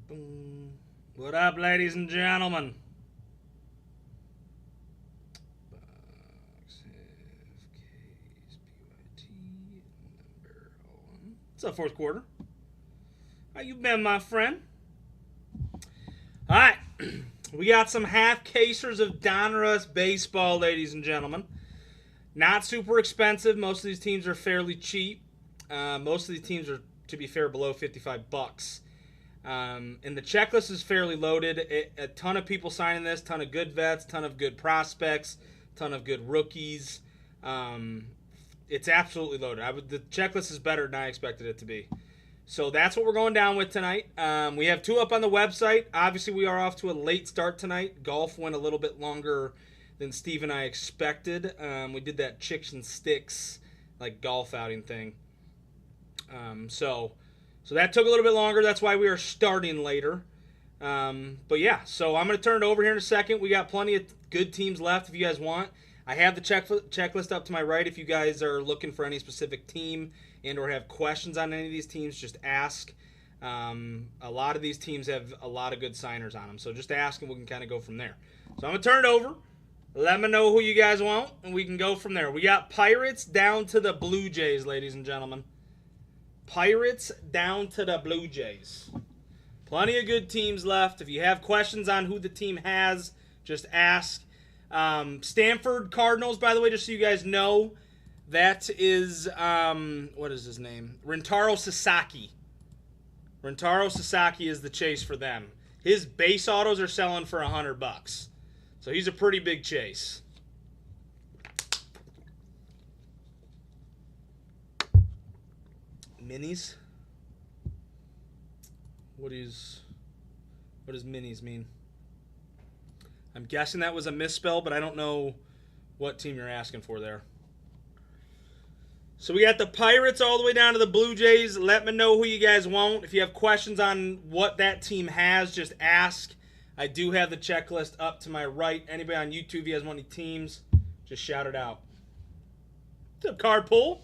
Boom. What up, ladies and gentlemen? Box FK's PYT number 1. What's up, fourth quarter? How you been, my friend? All right. We got some half casers of Donruss baseball, ladies and gentlemen. Not super expensive. Most of these teams are fairly cheap. Most of these teams are, to be fair, below $55. And the checklist is fairly loaded. A ton of people signing this, ton of good vets, ton of good prospects, ton of good rookies. It's absolutely loaded. The checklist is better than I expected it to be. So that's what we're going down with tonight. We have 2 up on the website. Obviously, we are off to a late start tonight. Golf went a little bit longer than Steve and I expected. We did that chicks and sticks, like golf outing thing. So that took a little bit longer. That's why we are starting later. But yeah, so I'm going to turn it over here in a second. We got plenty of good teams left if you guys want. I have the checklist up to my right. If you guys are looking for any specific team and or have questions on any of these teams, just ask. A lot of these teams have a lot of good signers on them. So just ask and we can kind of go from there. So I'm going to turn it over. Let me know who you guys want, and we can go from there. We got Pirates down to the Blue Jays, ladies and gentlemen. Pirates down to the Blue Jays. Plenty of good teams left. If you have questions on who the team has, just ask. Stanford Cardinals, by the way, just so you guys know, that is, what is his name? Rintaro Sasaki. Rintaro Sasaki is the chase for them. His base autos are selling for $100. So he's a pretty big chase. Minis? What does minis mean? I'm guessing that was a misspell, but I don't know what team you're asking for there. So we got the Pirates all the way down to the Blue Jays. Let me know who you guys want. If you have questions on what that team has, just ask. I do have the checklist up to my right. Anybody on YouTube, if you guys want any teams, just shout it out. What's up, Card Pull?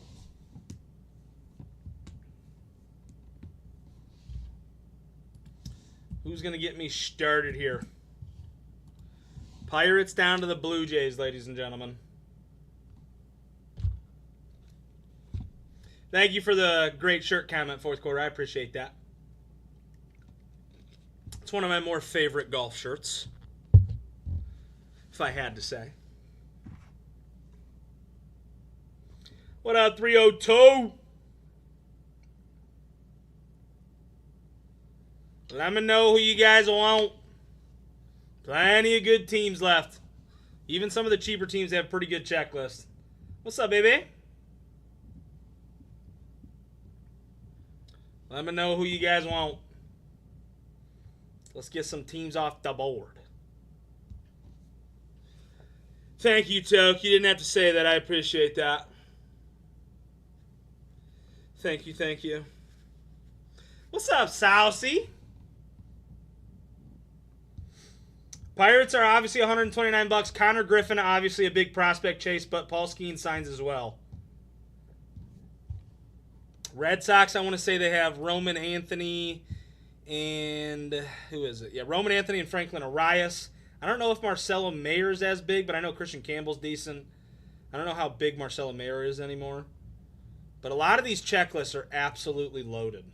Who's going to get me started here? Pirates down to the Blue Jays, ladies and gentlemen. Thank you for the great shirt comment, fourth quarter. I appreciate that. It's one of my more favorite golf shirts, if I had to say. What up, 302? Let me know who you guys want. Plenty of good teams left. Even some of the cheaper teams have pretty good checklists. What's up, baby? Let me know who you guys want. Let's get some teams off the board. Thank you, Toke. You didn't have to say that. I appreciate that. Thank you, thank you. What's up, Saucy? Pirates are obviously $129. Connor Griffin, obviously a big prospect chase, but Paul Skeens signs as well. Red Sox, I want to say they have Roman Anthony and who is it? Yeah, Roman Anthony and Franklin Arias. I don't know if Marcelo Mayer is as big, but I know Christian Campbell's decent. I don't know how big Marcelo Mayer is anymore. But a lot of these checklists are absolutely loaded.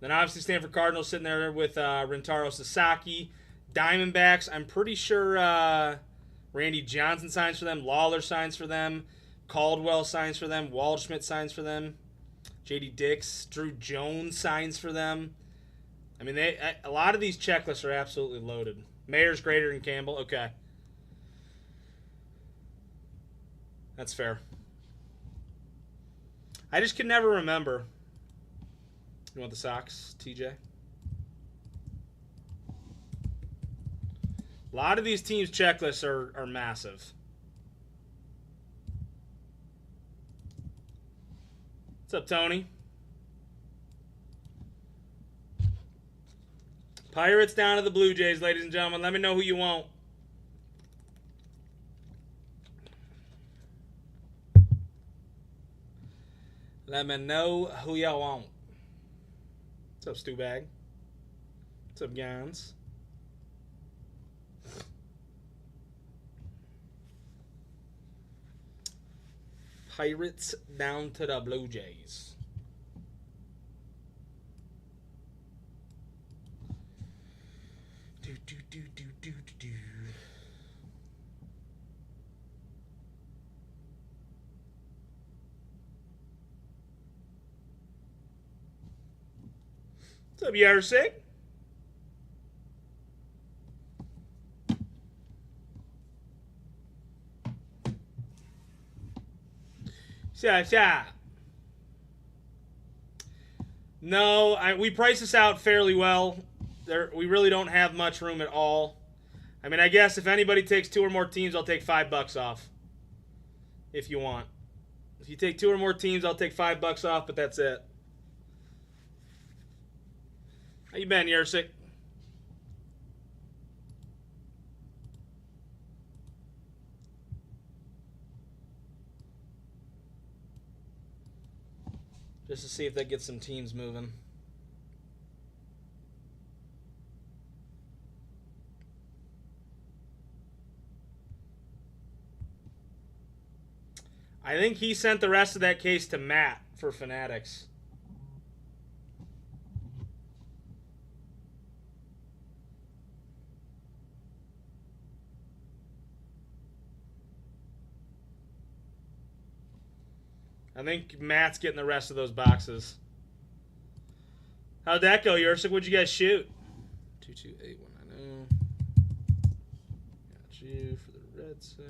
Then obviously Stanford Cardinals sitting there with Rintaro Sasaki. Diamondbacks, I'm pretty sure Randy Johnson signs for them. Lawler signs for them. Caldwell signs for them. Waldschmidt signs for them. J.D. Dix. Drew Jones signs for them. I mean, a lot of these checklists are absolutely loaded. Mayer's greater than Campbell. Okay. That's fair. I just can never remember. You want the Sox, TJ? A lot of these teams' checklists are massive. What's up, Tony? Pirates down to the Blue Jays, ladies and gentlemen. Let me know who you want. Let me know who y'all want. What's up, Stu Bag? What's up, Gans? Pirates down to the Blue Jays. What's up, Yarsik? Yeah. No, we price this out fairly well. We really don't have much room at all. I mean, I guess if anybody takes 2 or more teams, I'll take $5 off. If you want. If you take 2 or more teams, I'll take $5 off, but that's it. How you been, Yersik? Just to see if that gets some teams moving. I think he sent the rest of that case to Matt for Fanatics. I think Matt's getting the rest of those boxes. How'd that go, Yursik? What'd you guys shoot? 228190. Got you for the Red Sox.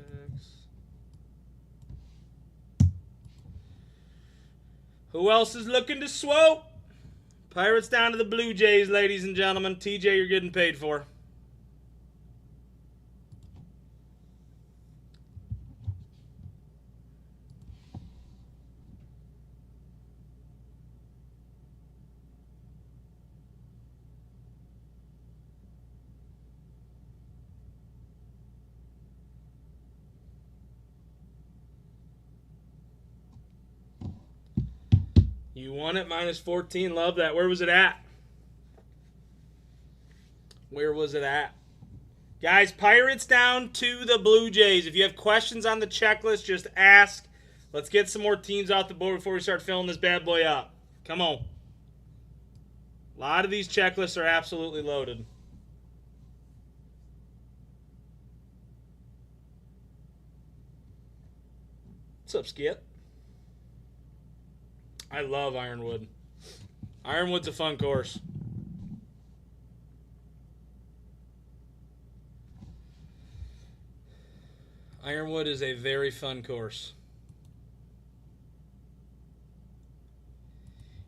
Who else is looking to swope? Pirates down to the Blue Jays, ladies and gentlemen. TJ, you're getting paid for. You won it, -14. Love that. Where was it at? Where was it at? Guys, Pirates down to the Blue Jays. If you have questions on the checklist, just ask. Let's get some more teams off the board before we start filling this bad boy up. Come on. A lot of these checklists are absolutely loaded. What's up, Skip? I love Ironwood. Ironwood's a fun course. Ironwood is a very fun course.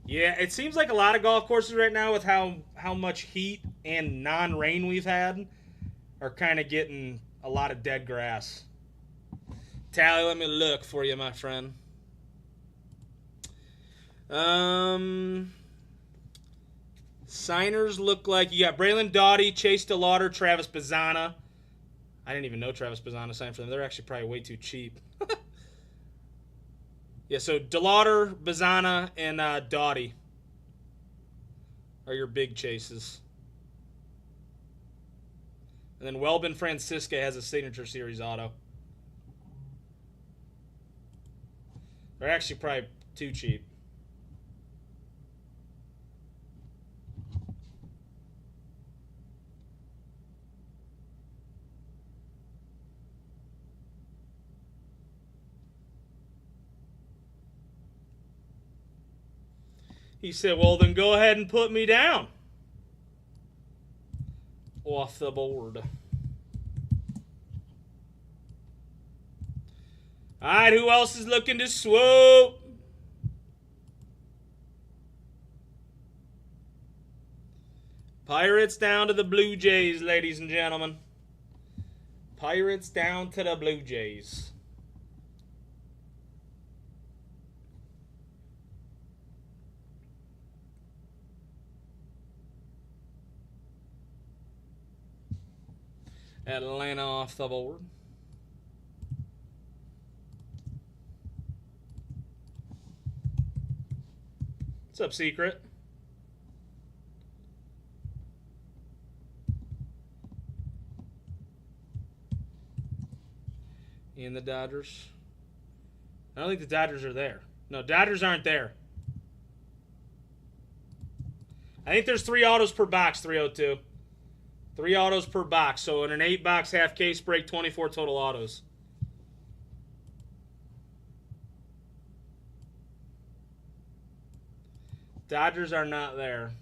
Yeah, it seems like a lot of golf courses right now with how much heat and non-rain we've had are kind of getting a lot of dead grass. Tally, let me look for you, my friend. Signers look like you got Braylon Doughty, Chase DeLauder, Travis Bazzana. I didn't even know Travis Bazzana signed for them. They're actually probably way too cheap. Yeah, so DeLauder, Bazzana, and Doughty are your big chases. And then Welbin Francisca has a Signature Series auto. They're actually probably too cheap. He said, well, then go ahead and put me down. Off the board. All right, who else is looking to swoop? Pirates down to the Blue Jays, ladies and gentlemen. Pirates down to the Blue Jays. Atlanta off the board. What's up, Secret? in the Dodgers. I don't think the Dodgers are there. No, Dodgers aren't there. I think there's 3 autos per box, 302. 3 autos per box. So in an 8-box half case break, 24 total autos. Dodgers are not there.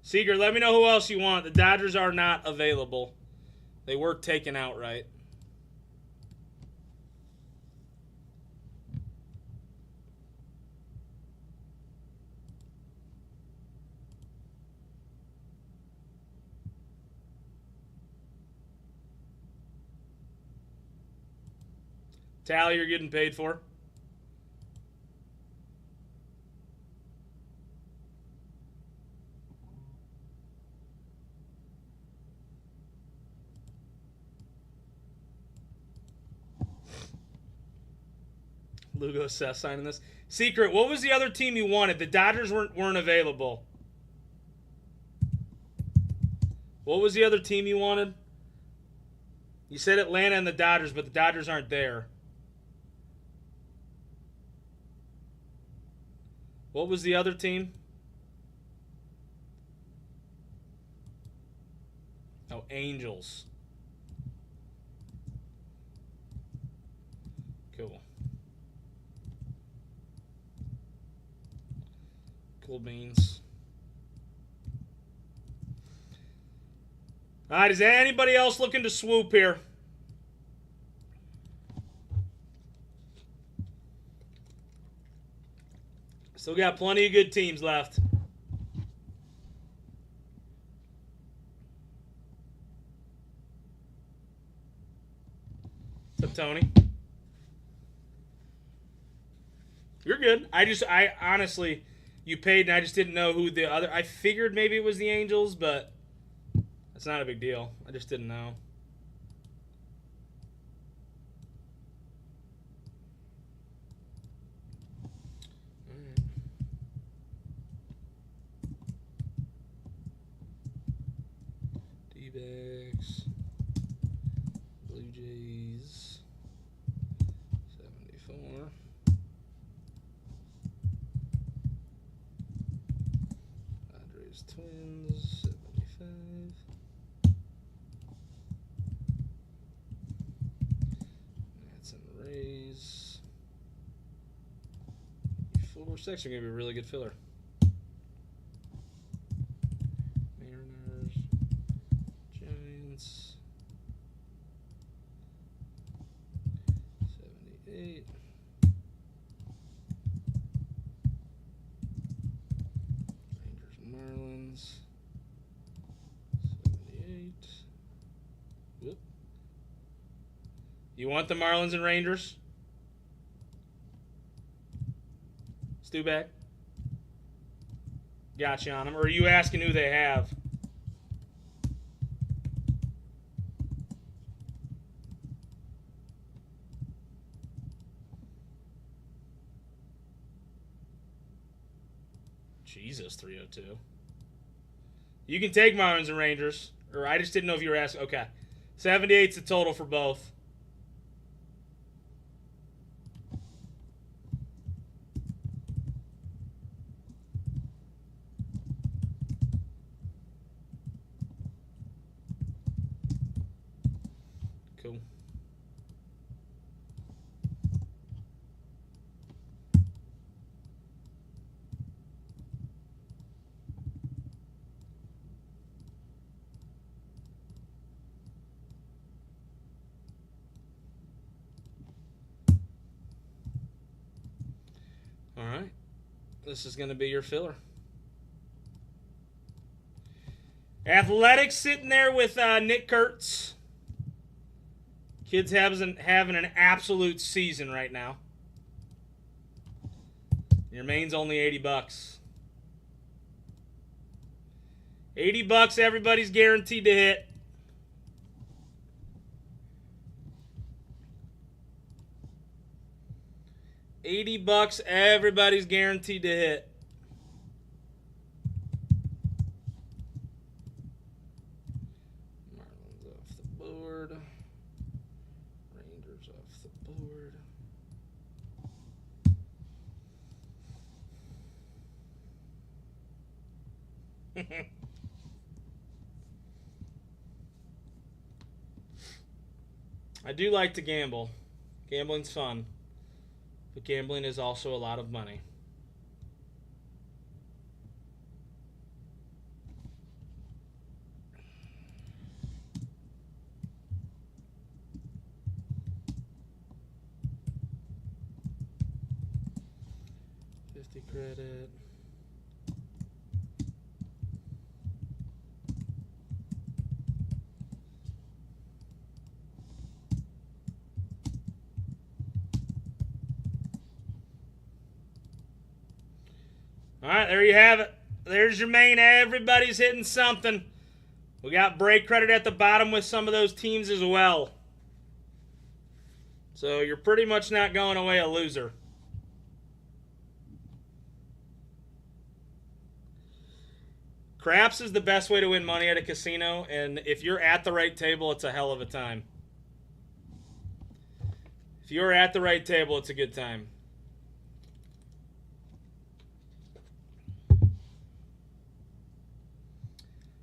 Seeger, let me know who else you want. The Dodgers are not available. They were taken outright. Tally, you're getting paid for. Lugo Seth signing this. Secret, what was the other team you wanted? The Dodgers weren't available. What was the other team you wanted? You said Atlanta and the Dodgers, but the Dodgers aren't there. What was the other team? Oh, Angels. Cool. Cool beans. All right, is there anybody else looking to swoop here? Still got plenty of good teams left. What's up, Tony? You're good. I honestly, you paid and I just didn't know who the other. I figured maybe it was the Angels, but it's not a big deal. I just didn't know. D-backs. Blue Jays. 74. Padres Twins. 75. Nats and Rays. 4 section gonna be a really good filler. Mariners, Giants, 78. Rangers, Marlins, 78. Whoop. You want the Marlins and Rangers? Stu back. Got you on them. Or are you asking who they have? Jesus, 302. You can take Marlins and Rangers. Or I just didn't know if you were asking. Okay. 78's the total for both. Cool. All right. This is going to be your filler. Athletics sitting there with Nick Kurtz. Kid's having an absolute season right now. Your main's only 80 bucks. 80 bucks, everybody's guaranteed to hit. $80, everybody's guaranteed to hit. Marlins off the board. Rangers off the board. I do like to gamble. Gambling's fun. But gambling is also a lot of money. $50 credit. All right, there you have it. There's your main. Everybody's hitting something. We got break credit at the bottom with some of those teams as well. So you're pretty much not going away a loser. Craps is the best way to win money at a casino, and if you're at the right table, it's a hell of a time. If you're at the right table, it's a good time.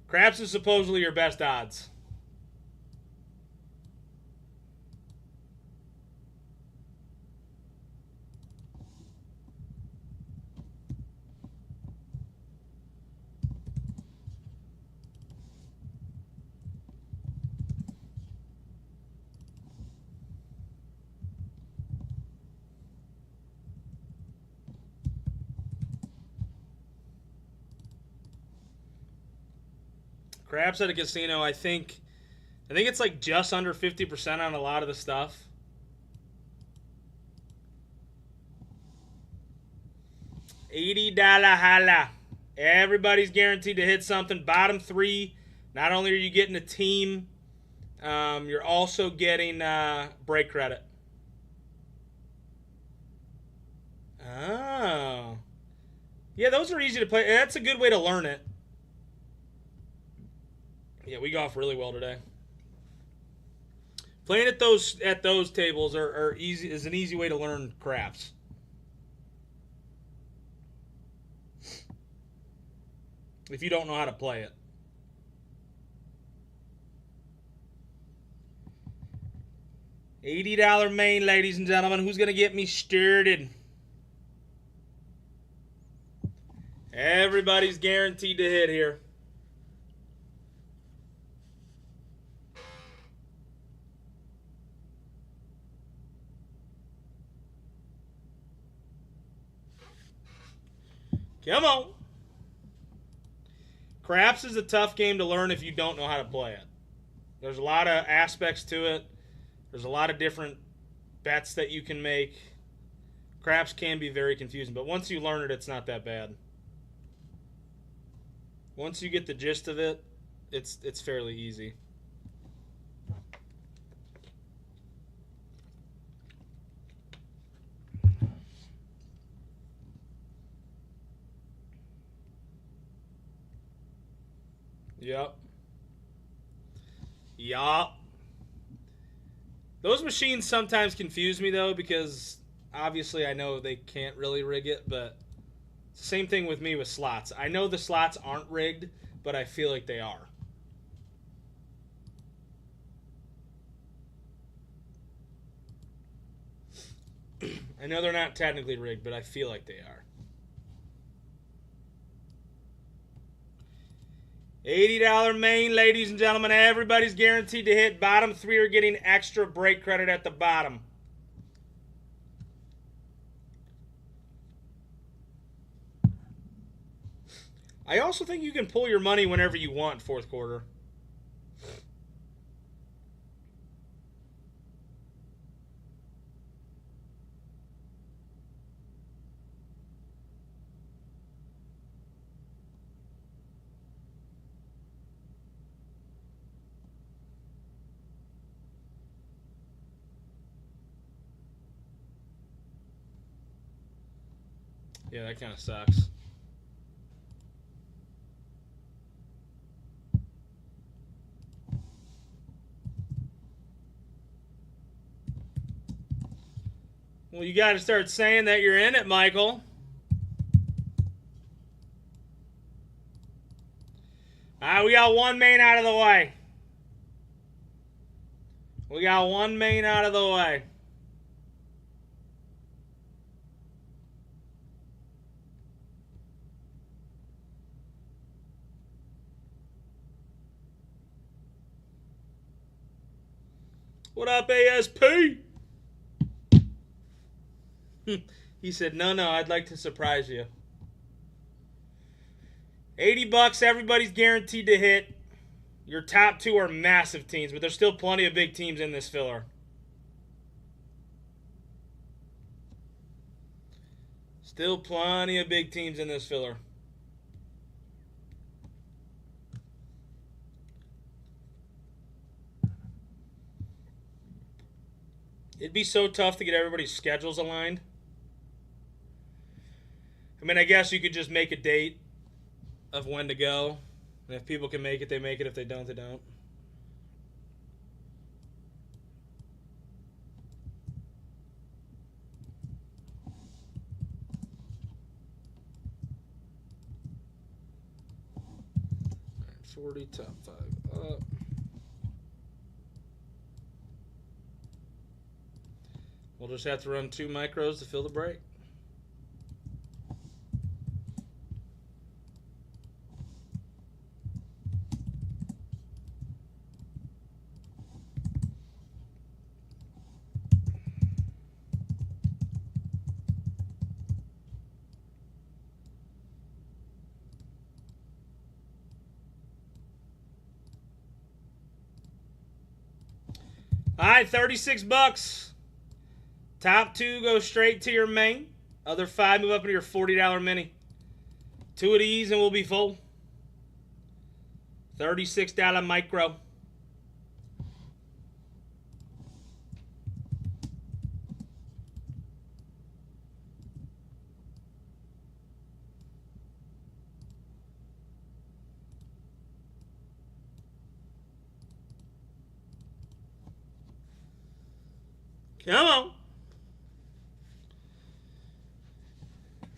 Craps is supposedly your best odds. Craps at a casino, I think it's like just under 50% on a lot of the stuff. $80 holla. Everybody's guaranteed to hit something. Bottom three, not only are you getting a team, you're also getting break credit. Oh. Yeah, those are easy to play. That's a good way to learn it. Yeah, we go off really well today. Playing at those tables are easy is an easy way to learn craps. If you don't know how to play it. $80 main, ladies and gentlemen. Who's gonna get me started? Everybody's guaranteed to hit here. Come on. Craps is a tough game to learn if you don't know how to play it. There's a lot of aspects to it. There's a lot of different bets that you can make. Craps can be very confusing, but once you learn it, it's not that bad. Once you get the gist of it, it's fairly easy. Yep. Those machines sometimes confuse me, though, because obviously I know they can't really rig it, but same thing with me with slots. I know the slots aren't rigged, but I feel like they are. I know they're not technically rigged, but I feel like they are. $80 main, ladies and gentlemen. Everybody's guaranteed to hit. Bottom three are getting extra break credit at the bottom. I also think you can pull your money whenever you want fourth quarter. Yeah, that kind of sucks. Well, you got to start saying that you're in it, Michael. All right, we got one main out of the way. We got one main out of the way. What up, ASP? He said, no, I'd like to surprise you. $80, everybody's guaranteed to hit. Your top two are massive teams, but there's still plenty of big teams in this filler. Still plenty of big teams in this filler. It'd be so tough to get everybody's schedules aligned. I mean, I guess you could just make a date of when to go. And if people can make it, they make it. If they don't, they don't. All right, 40, top 5 up. We'll just have to run 2 micros to fill the break. All right, $36. Top 2 go straight to your main. Other 5 move up into your $40 mini. 2 of these and we'll be full. $36 micro. Come on.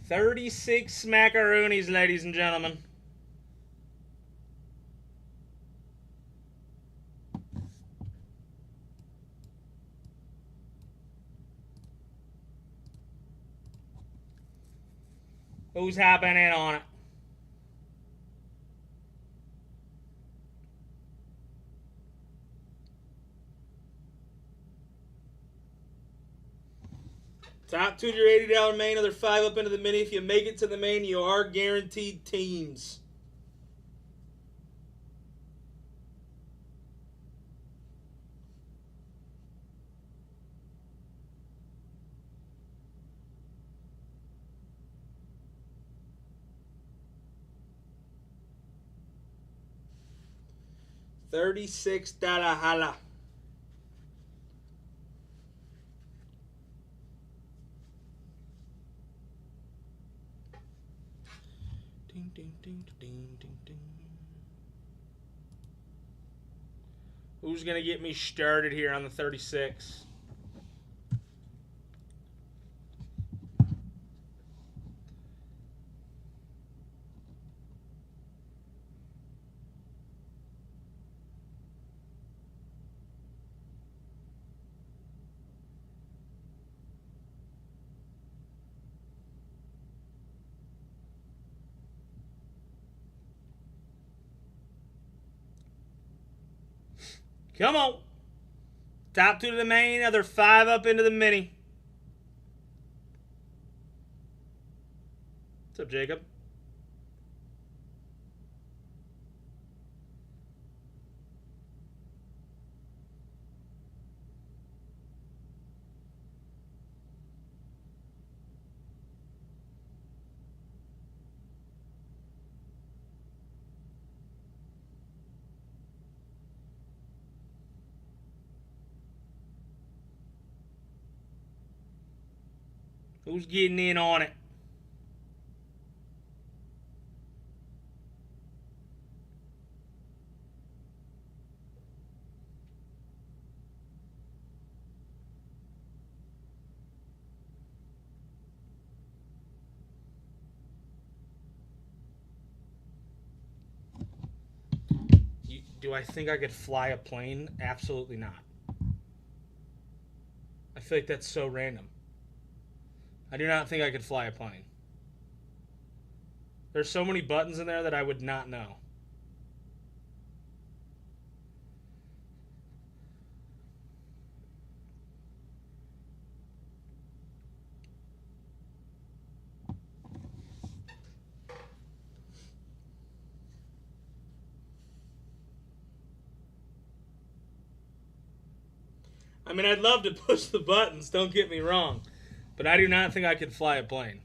36 smackaroonies, ladies and gentlemen. Who's hopping in on it? Top 2 to your $80 main, other 5 up into the mini. If you make it to the main, you are guaranteed teams. $36 holla. Ding, ding, ding, ding, ding, ding. Who's going to get me started here on the 36? Come on. Top 2 to the main, other 5 up into the mini. What's up, Jacob? Who's getting in on it? Do I think I could fly a plane? Absolutely not. I feel like that's so random. I do not think I could fly a plane. There's so many buttons in there that I would not know. I mean, I'd love to push the buttons, don't get me wrong. But I do not think I could fly a plane.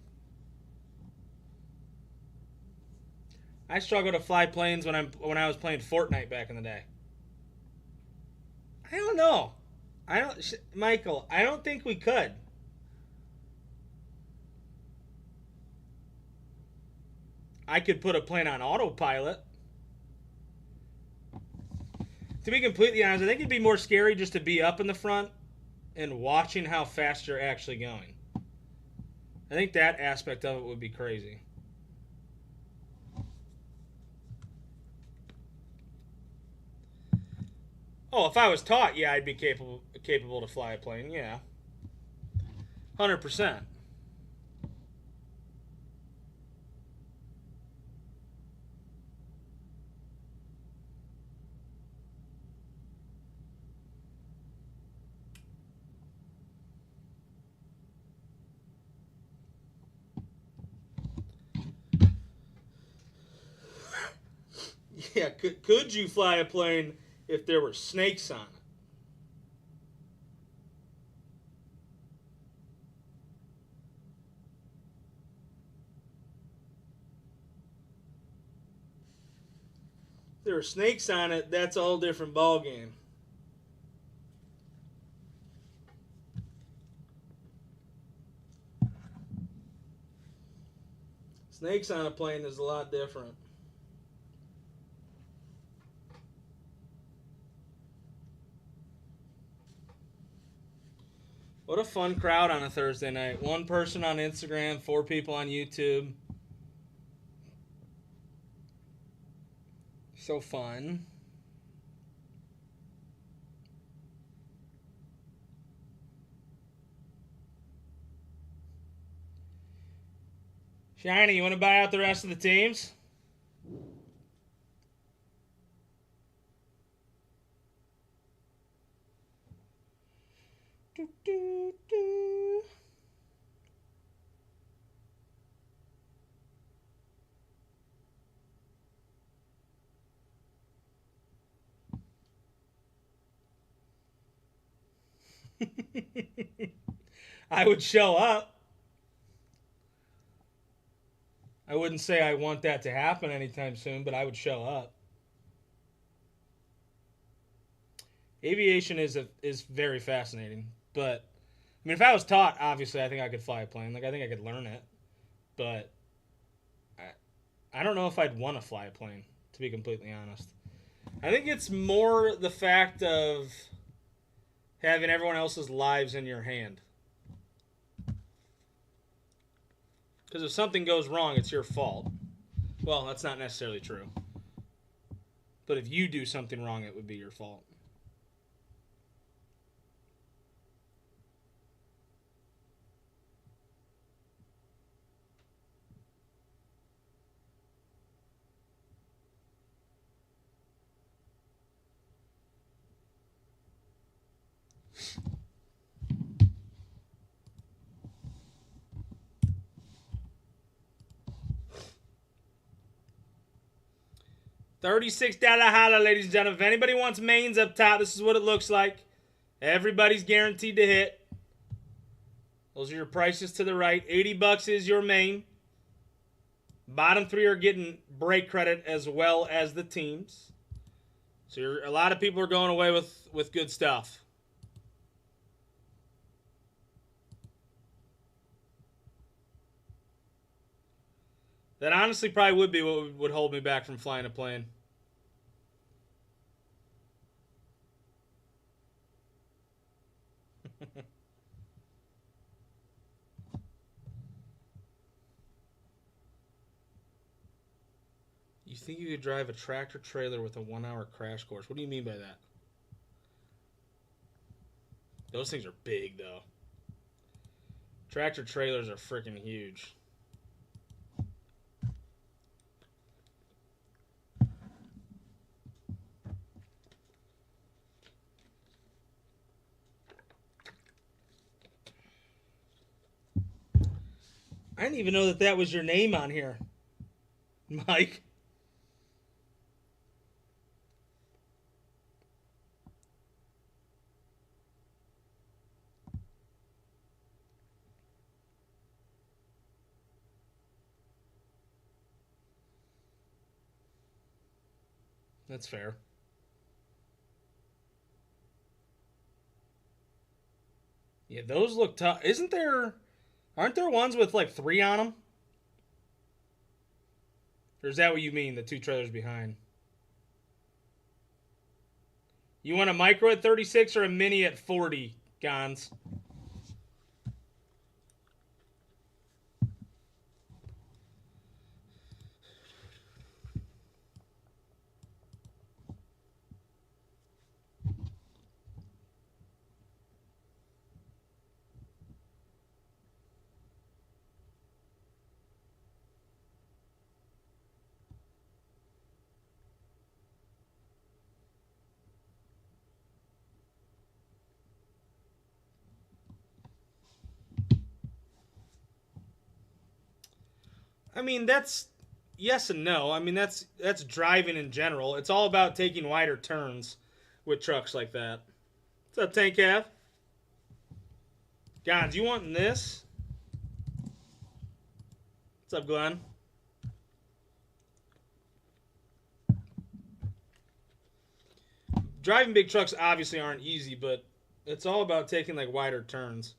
I struggled to fly planes when I was playing Fortnite back in the day. I don't know. Michael, I don't think we could. I could put a plane on autopilot. To be completely honest, I think it'd be more scary just to be up in the front and watching how fast you're actually going. I think that aspect of it would be crazy. Oh, if I was taught, yeah, I'd be capable to fly a plane, yeah. 100%. Yeah, could you fly a plane if there were snakes on it? If there were snakes on it, that's a whole different ballgame. Snakes on a plane is a lot different. What a fun crowd on a Thursday night. One person on Instagram, 4 people on YouTube. So fun. Shiny, you want to buy out the rest of the teams? Do, do, do. I would show up. I wouldn't say I want that to happen anytime soon, but I would show up. Aviation is very fascinating, but I mean, if I was taught, obviously, I think I could fly a plane. Like, I think I could learn it, but I don't know if I'd want to fly a plane, to be completely honest. I think it's more the fact of having everyone else's lives in your hand. Because if something goes wrong, it's your fault. Well, that's not necessarily true. But if you do something wrong, it would be your fault. $36 holla, ladies and gentlemen. If anybody wants mains up top, this is what it looks like. Everybody's guaranteed to hit. Those are your prices to the right. 80 bucks is your main. Bottom 3 are getting break credit as well as the teams. So a lot of people are going away with good stuff. That honestly probably would be what would hold me back from flying a plane. think you could drive a tractor trailer with a 1-hour crash course? What do you mean by that? Those things are big, though. Tractor trailers are freaking huge. I didn't even know that was your name on here, Mike. That's fair. Yeah, those look tough. Aren't there ones with like 3 on them? Or is that what you mean, the 2 trailers behind? You want a micro at 36 or a mini at 40, Gons? I mean, that's yes and no. I mean, that's driving in general. It's all about taking wider turns with trucks like that. What's up, Tank Cav? Gons, you wanting this? What's up, Glenn? Driving big trucks obviously aren't easy, but it's all about taking like wider turns.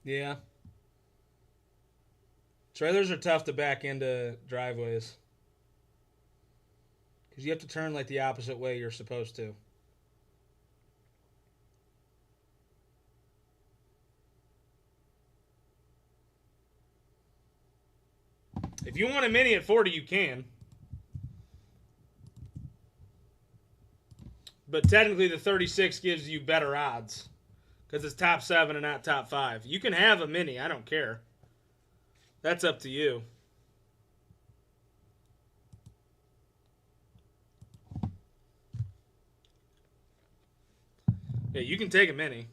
Yeah. Trailers are tough to back into driveways. Because you have to turn like the opposite way you're supposed to. If you want a mini at 40, you can. But technically the 36 gives you better odds. Because it's top 7 and not top 5. You can have a mini. I don't care. That's up to you. Yeah, you can take a mini.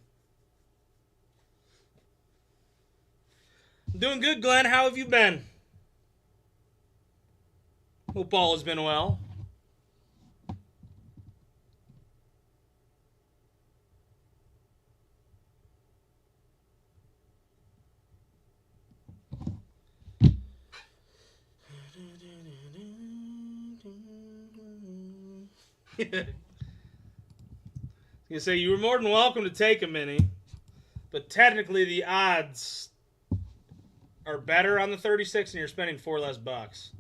I'm doing good, Glenn. How have you been? Hope all has been well. You say you were more than welcome to take a mini, but technically the odds are better on the 36 and you're spending 4 less bucks.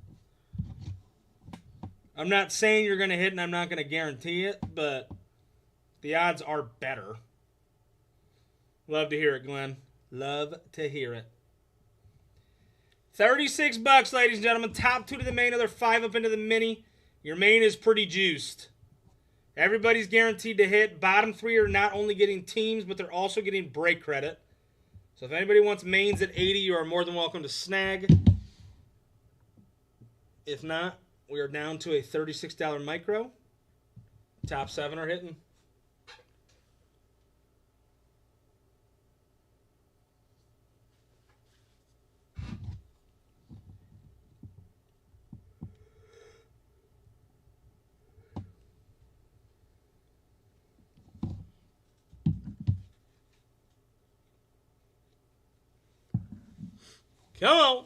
I'm not saying you're going to hit and I'm not going to guarantee it, but the odds are better. Love to hear it, Glenn. Love to hear it. 36 bucks, ladies and gentlemen. Top 2 to the main, another 5 up into the mini. Your main is pretty juiced. Everybody's guaranteed to hit. Bottom 3 are not only getting teams, but they're also getting break credit. So if anybody wants mains at 80, you are more than welcome to snag. If not, we are down to a $36 micro. Top 7 are hitting. Come on.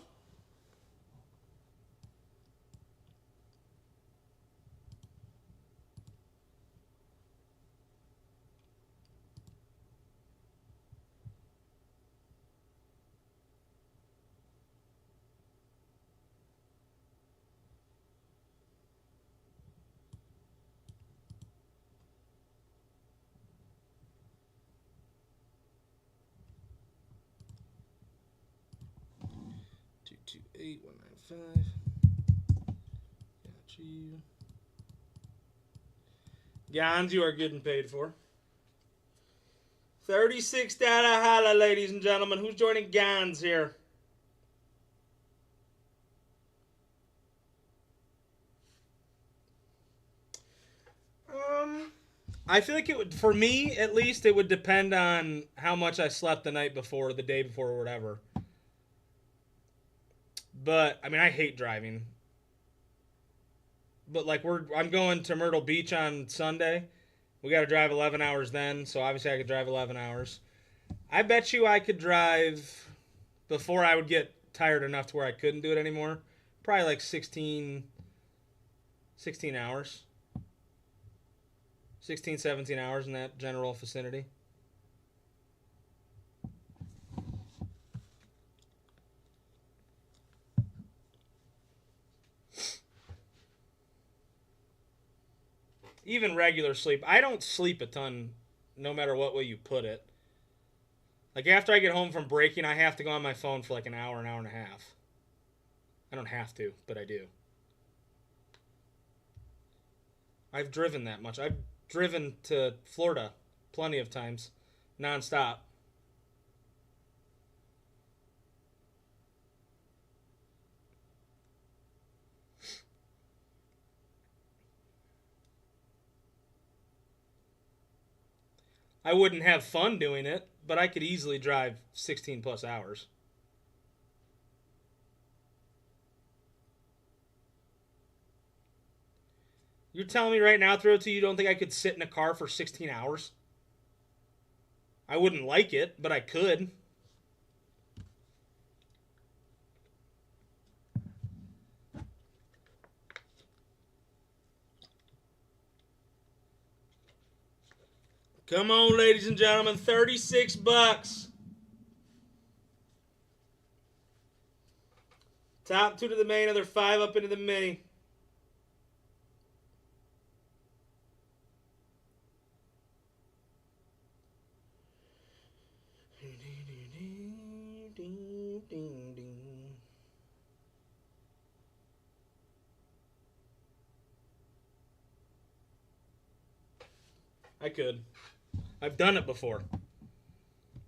8195. Got you. Gons, you are good and paid for. 36 data holla, ladies and gentlemen. Who's joining Gons here? I feel like it would, for me at least, it would depend on how much I slept the night before, the day before, or whatever. But I mean, I hate driving. But like I'm going to Myrtle Beach on Sunday. We got to drive 11 hours then, so obviously I could drive 11 hours. I bet you I could drive before I would get tired enough to where I couldn't do it anymore. Probably like 16 hours. 16, 17 hours in that general vicinity. Even regular sleep. I don't sleep a ton no matter what way you put it. Like after I get home from breaking, I have to go on my phone for like an hour and a half. I don't have to, but I do. I've driven that much. I've driven to Florida plenty of times, nonstop. I wouldn't have fun doing it, but I could easily drive 16 plus hours. You're telling me right now, Throw to you don't think I could sit in a car for 16 hours? I wouldn't like it, but I could. Come on, ladies and gentlemen, 36 bucks. Top two to the main, other 5 up into the mini. I could. I've done it before.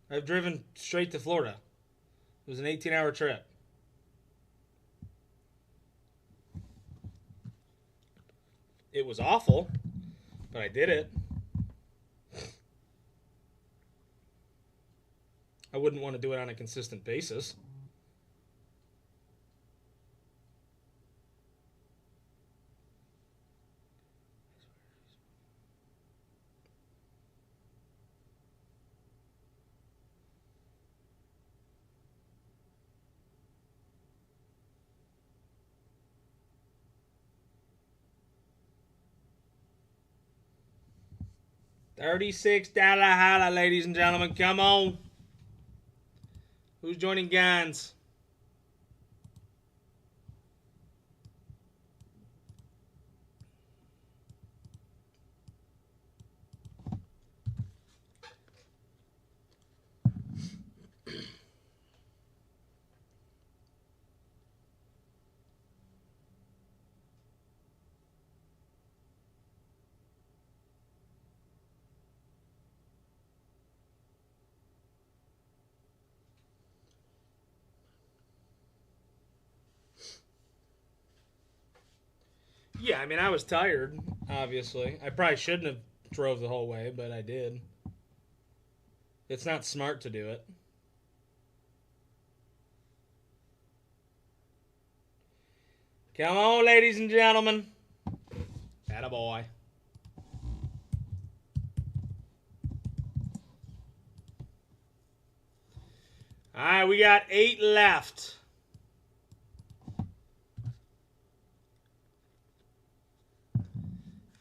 I've driven straight to Florida. It was an 18-hour trip. It was awful, but I did it. I wouldn't want to do it on a consistent basis. $36 holla, ladies and gentlemen. Come on. Who's joining Gans? Yeah, I mean, I was tired, obviously. I probably shouldn't have drove the whole way, but I did. It's not smart to do it. Come on, ladies and gentlemen. Attaboy. All right, we got 8 left.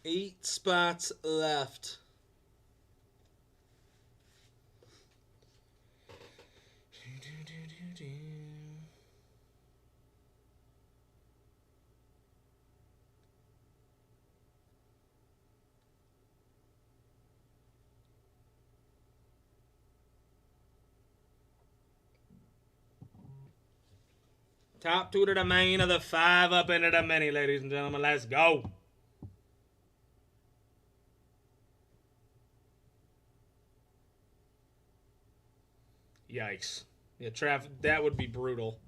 Eight spots left. Top 2 to the main of the 5 up into the mini, ladies and gentlemen. Let's go. Yikes. Yeah, that would be brutal.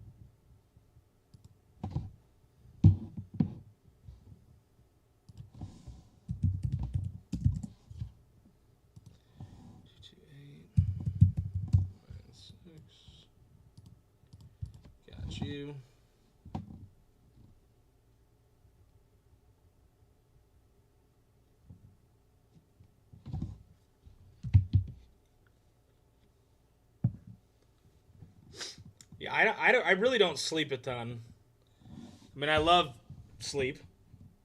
Got you. Yeah, I really don't sleep a ton. I mean, I love sleep,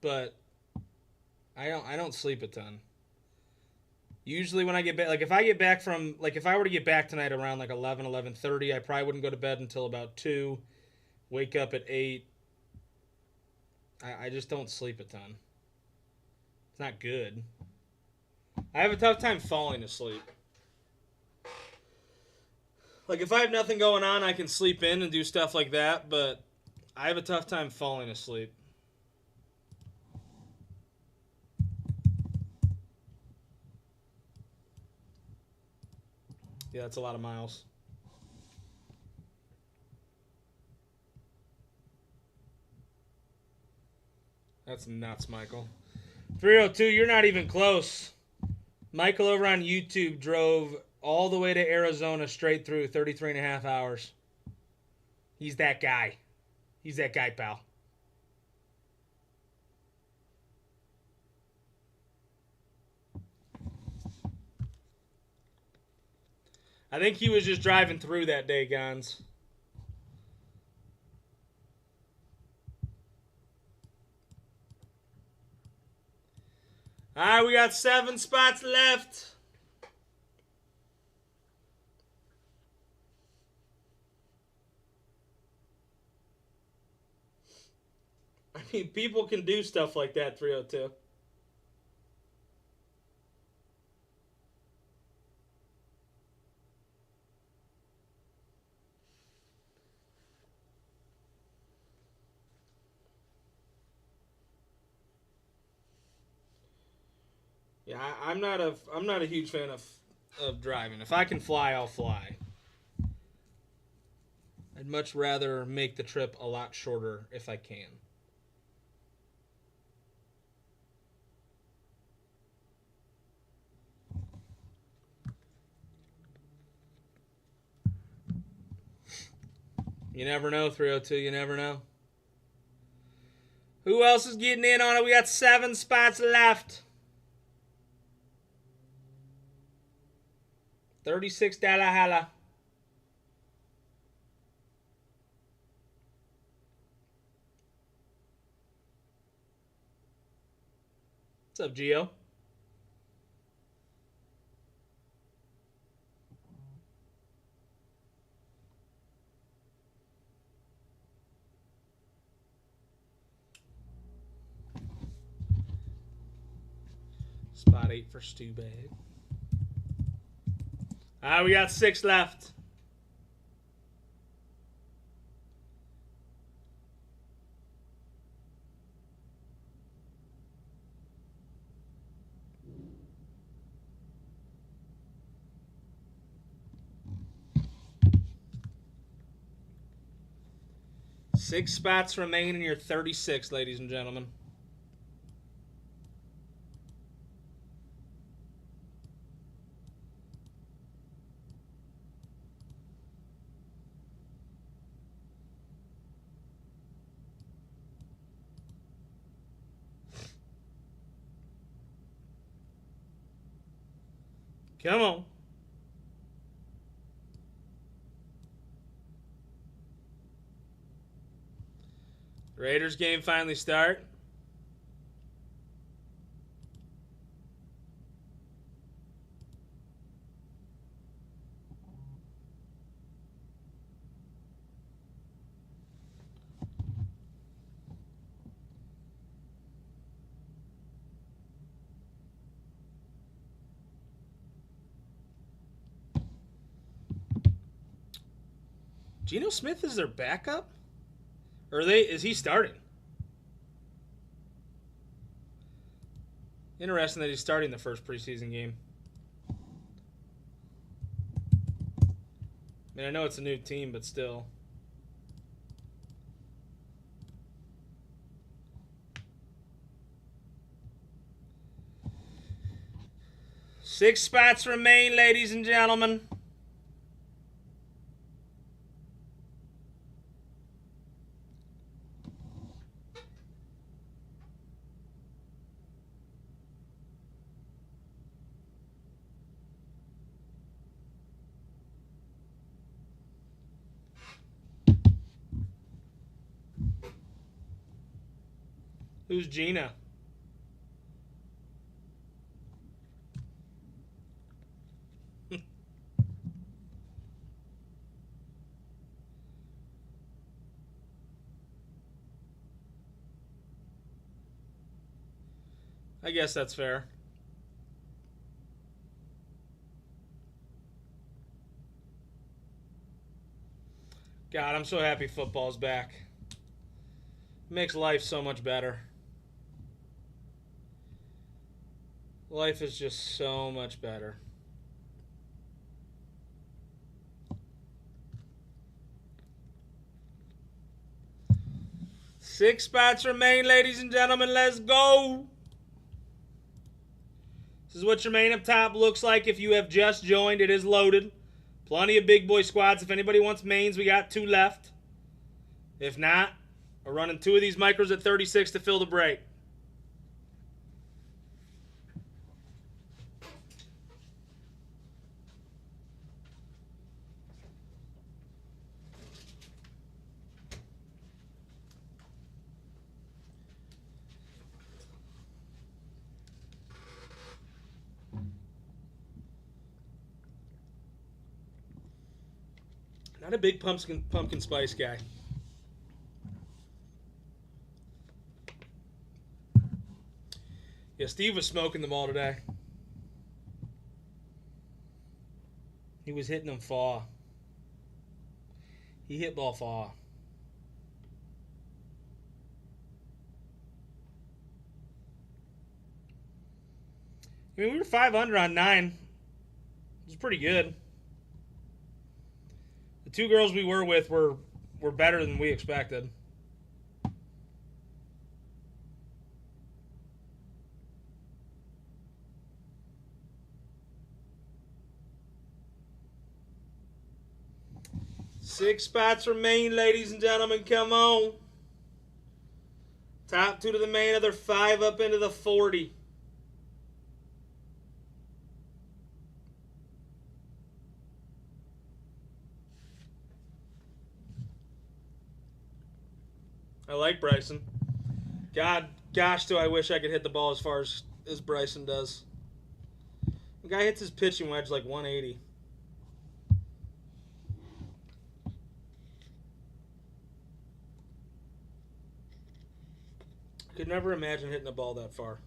but I don't sleep a ton. Usually when I get back, like if I get back from, like if I were to get back tonight around like 11:30, I probably wouldn't go to bed until about 2, wake up at 8. I just don't sleep a ton. It's not good. I have a tough time falling asleep. Like if I have nothing going on, I can sleep in and do stuff like that, but I have a tough time falling asleep. Yeah, that's a lot of miles. That's nuts, Michael. 302, you're not even close. Michael over on YouTube drove all the way to Arizona straight through 33 and a half hours. He's that guy. He's that guy, pal. I think he was just driving through that day, Gons. All right, we got 7 spots left. I mean, people can do stuff like that, 302. Yeah, I'm not a huge fan of driving. If I can fly, I'll fly. I'd much rather make the trip a lot shorter if I can. You never know, 302. You never know. Who else is getting in on it? We got 7 spots left. $36 holla. What's up, Gio? Spot 8 for Stu Bag. We got 6 left. Six spots remain in your 36, ladies and gentlemen. Come on. Raiders game finally start. Geno Smith is their backup? Or is he starting? Interesting that he's starting the first preseason game. I mean, I know it's a new team, but still. Six spots remain, ladies and gentlemen. Who's Gina? I guess that's fair. God, I'm so happy football's back. Makes life so much better. Life is just so much better. Six spots remain, ladies and gentlemen. Let's go. This is what your main up top looks like if you have just joined. It is loaded. Plenty of big boy squads. If anybody wants mains, we got 2 left. If not, we're running 2 of these micros at 36 to fill the break. Not a big pumpkin spice guy. Yeah, Steve was smoking them all today. He was hitting them far. He hit ball far. I mean, we were 500 on 9. It was pretty good. The 2 girls we were with were better than we expected. Six spots remain, ladies and gentlemen. Come on. Top 2 to the main, other 5 up into the 40. I like Bryson. Gosh, do I wish I could hit the ball as far as Bryson does. The guy hits his pitching wedge like 180. Could never imagine hitting a ball that far.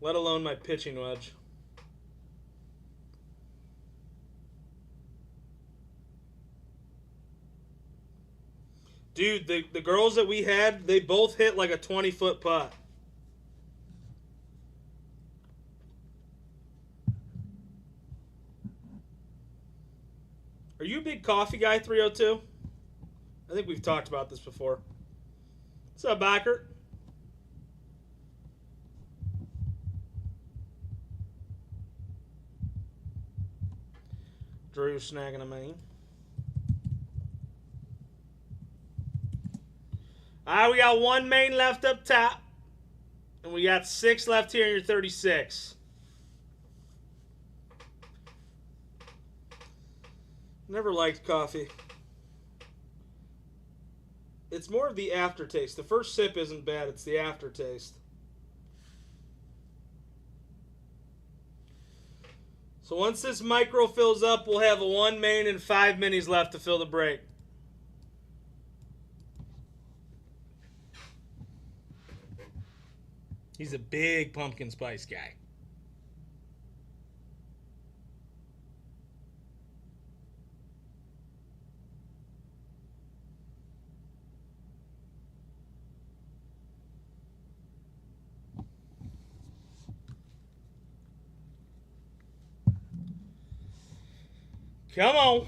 Let alone my pitching wedge. Dude, the girls that we had, they both hit like a 20-foot putt. Are you a big coffee guy, 302? I think we've talked about this before. What's up, Backer? Drew snagging a main. All right, we got 1 main left up top. And we got 6 left here in your 36. Never liked coffee. It's more of the aftertaste. The first sip isn't bad. It's the aftertaste. So once this micro fills up, we'll have a 1 main and 5 minis left to fill the break. He's a big pumpkin spice guy. Come on.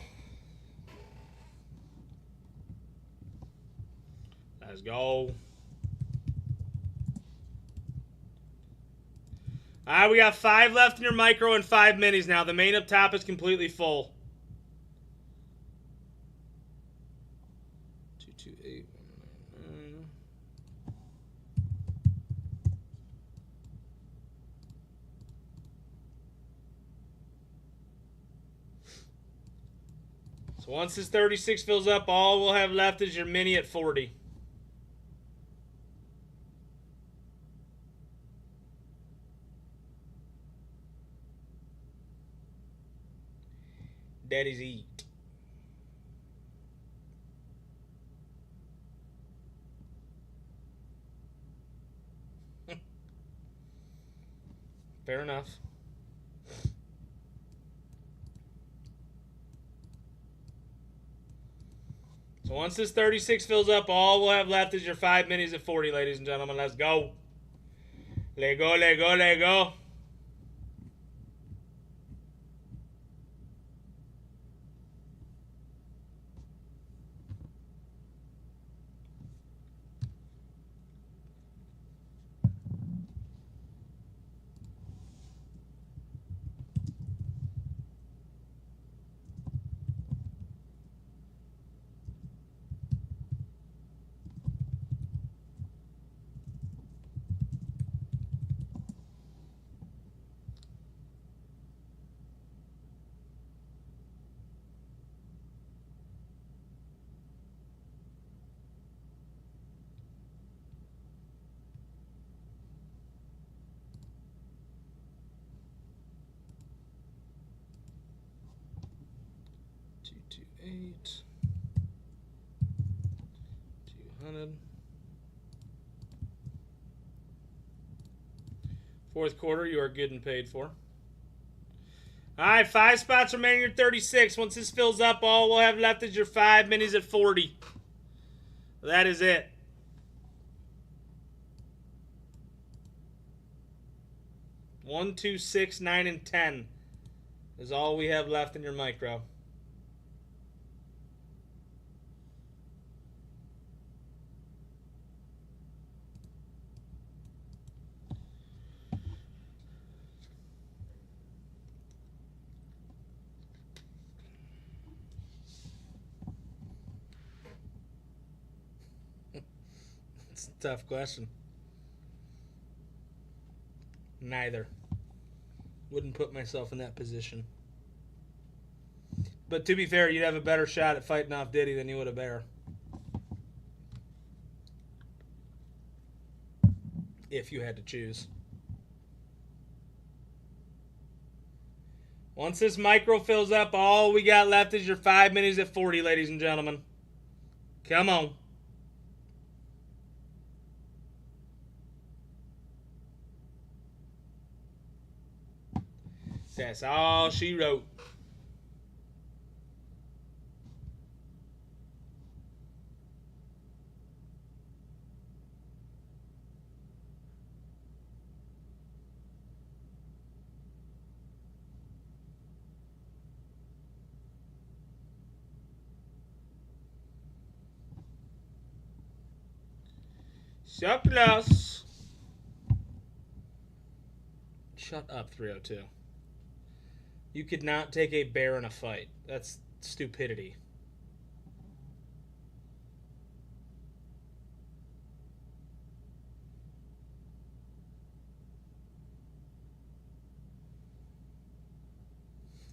Let's go. All right, we got 5 left in your micro and 5 minis now. The main up top is completely full. 228. So once this 36 fills up, all we'll have left is your mini at 40. Daddy's eat. Fair enough. So once this 36 fills up, all we'll have left is your 5 minis at 40, ladies and gentlemen. Let's go. Let go, let go, let go. Eight, 200. Fourth quarter, you are good and paid for. All right, 5 spots remaining your 36. Once this fills up, all we'll have left is your 5 minis at 40. That is it. One, 2, 6, 9, and 10 is all we have left in your micro. It's a tough question. Neither. Wouldn't put myself in that position. But to be fair, you'd have a better shot at fighting off Diddy than you would a Bear. If you had to choose. Once this micro fills up, all we got left is your 5 minis at 40, ladies and gentlemen. Come on. That's all she wrote. Surplus. Shut up, 302. You could not take a bear in a fight. That's stupidity.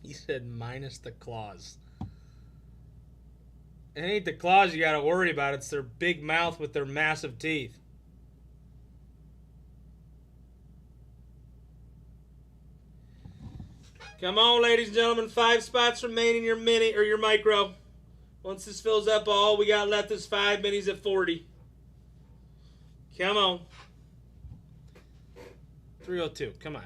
He said minus the claws. It ain't the claws you gotta worry about. It's their big mouth with their massive teeth. Come on, ladies and gentlemen. 5 spots remain in your mini or your micro. Once this fills up, all we got left is 5 minis at 40. Come on. 302. Come on.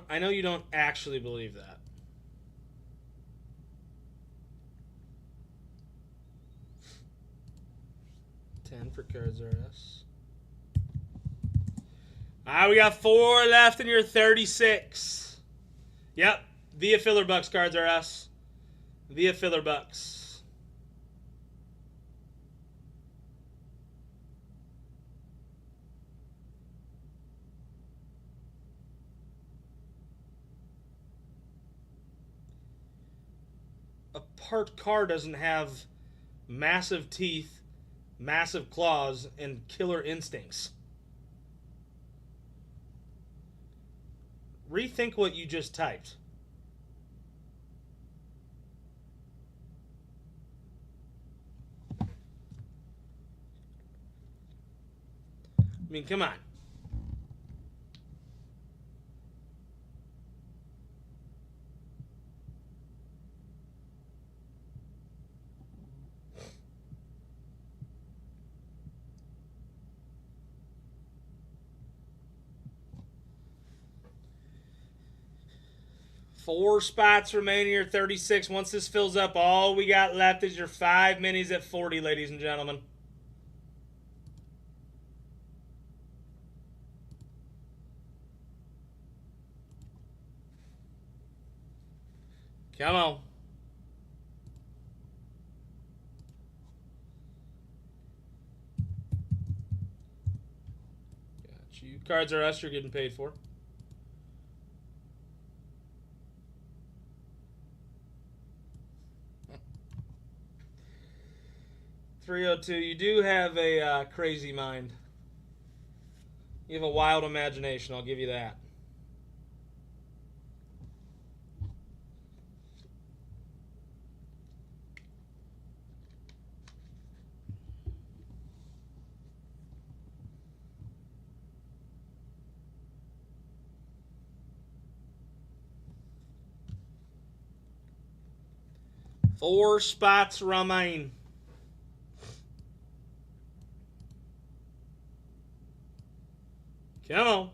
I know you don't actually believe that. 9 for Cards R Us. All right, we got 4 left in your 36. Yep, via filler bucks, Cards R Us. Via filler bucks. A part car doesn't have massive teeth, massive claws, and killer instincts. Rethink what you just typed. I mean, come on. Four spots remaining here, 36. Once this fills up, all we got left is your 5 minis at 40, ladies and gentlemen. Come on. Got you. Cards R Us, you're getting paid for. $302. You do have a crazy mind. You have a wild imagination, I'll give you that. Four spots remain. Come on.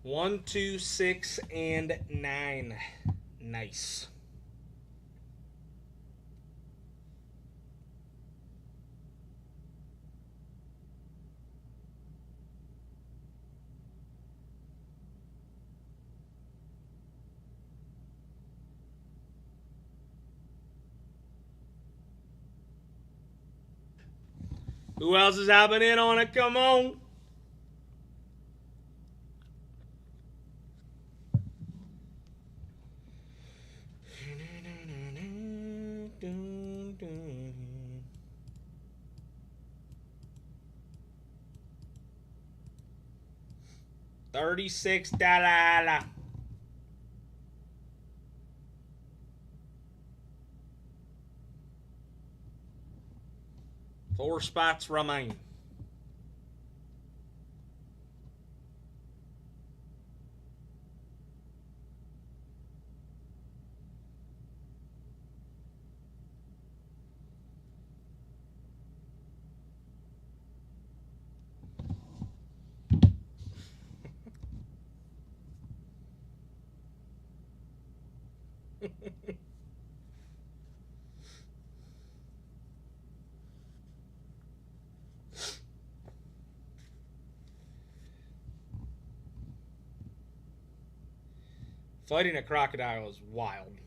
One, 2, 6, and 9. Nice. Who else is hopping in on it? Come on. $36. 4 spots remain. Fighting a crocodile is wild.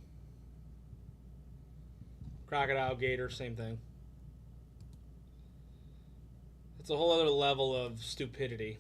Crocodile, gator, same thing. It's a whole other level of stupidity.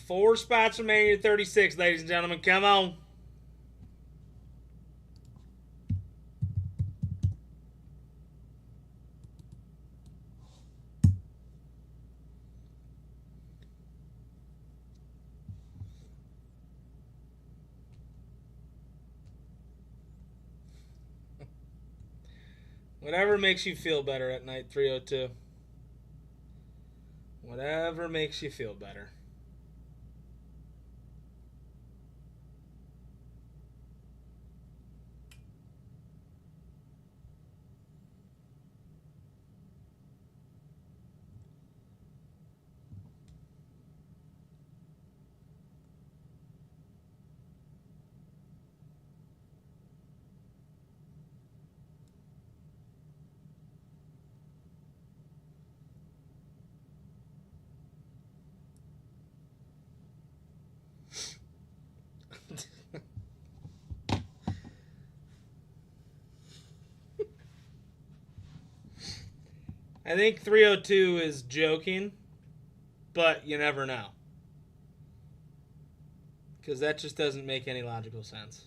Four spots remaining at 36, ladies and gentlemen. Come on. Whatever makes you feel better at night, 302. Whatever makes you feel better. I think 302 is joking, but you never know. Because that just doesn't make any logical sense.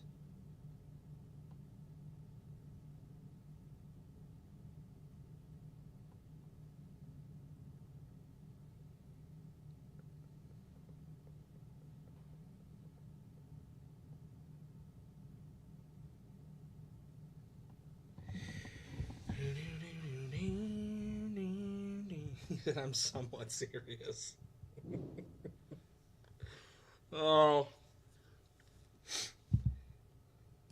I'm somewhat serious. Oh.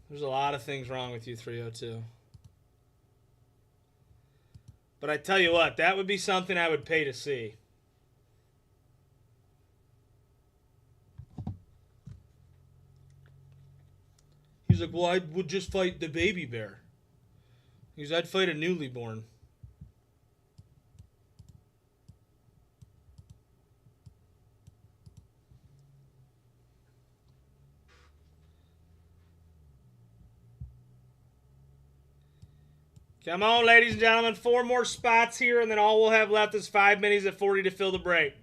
There's a lot of things wrong with you, 302. But I tell you what, that would be something I would pay to see. He's like, well, I would just fight the baby bear. He's, I'd fight a newly born. Come on, ladies and gentlemen. 4 more spots here, and then all we'll have left is 5 minis at 40 to fill the break.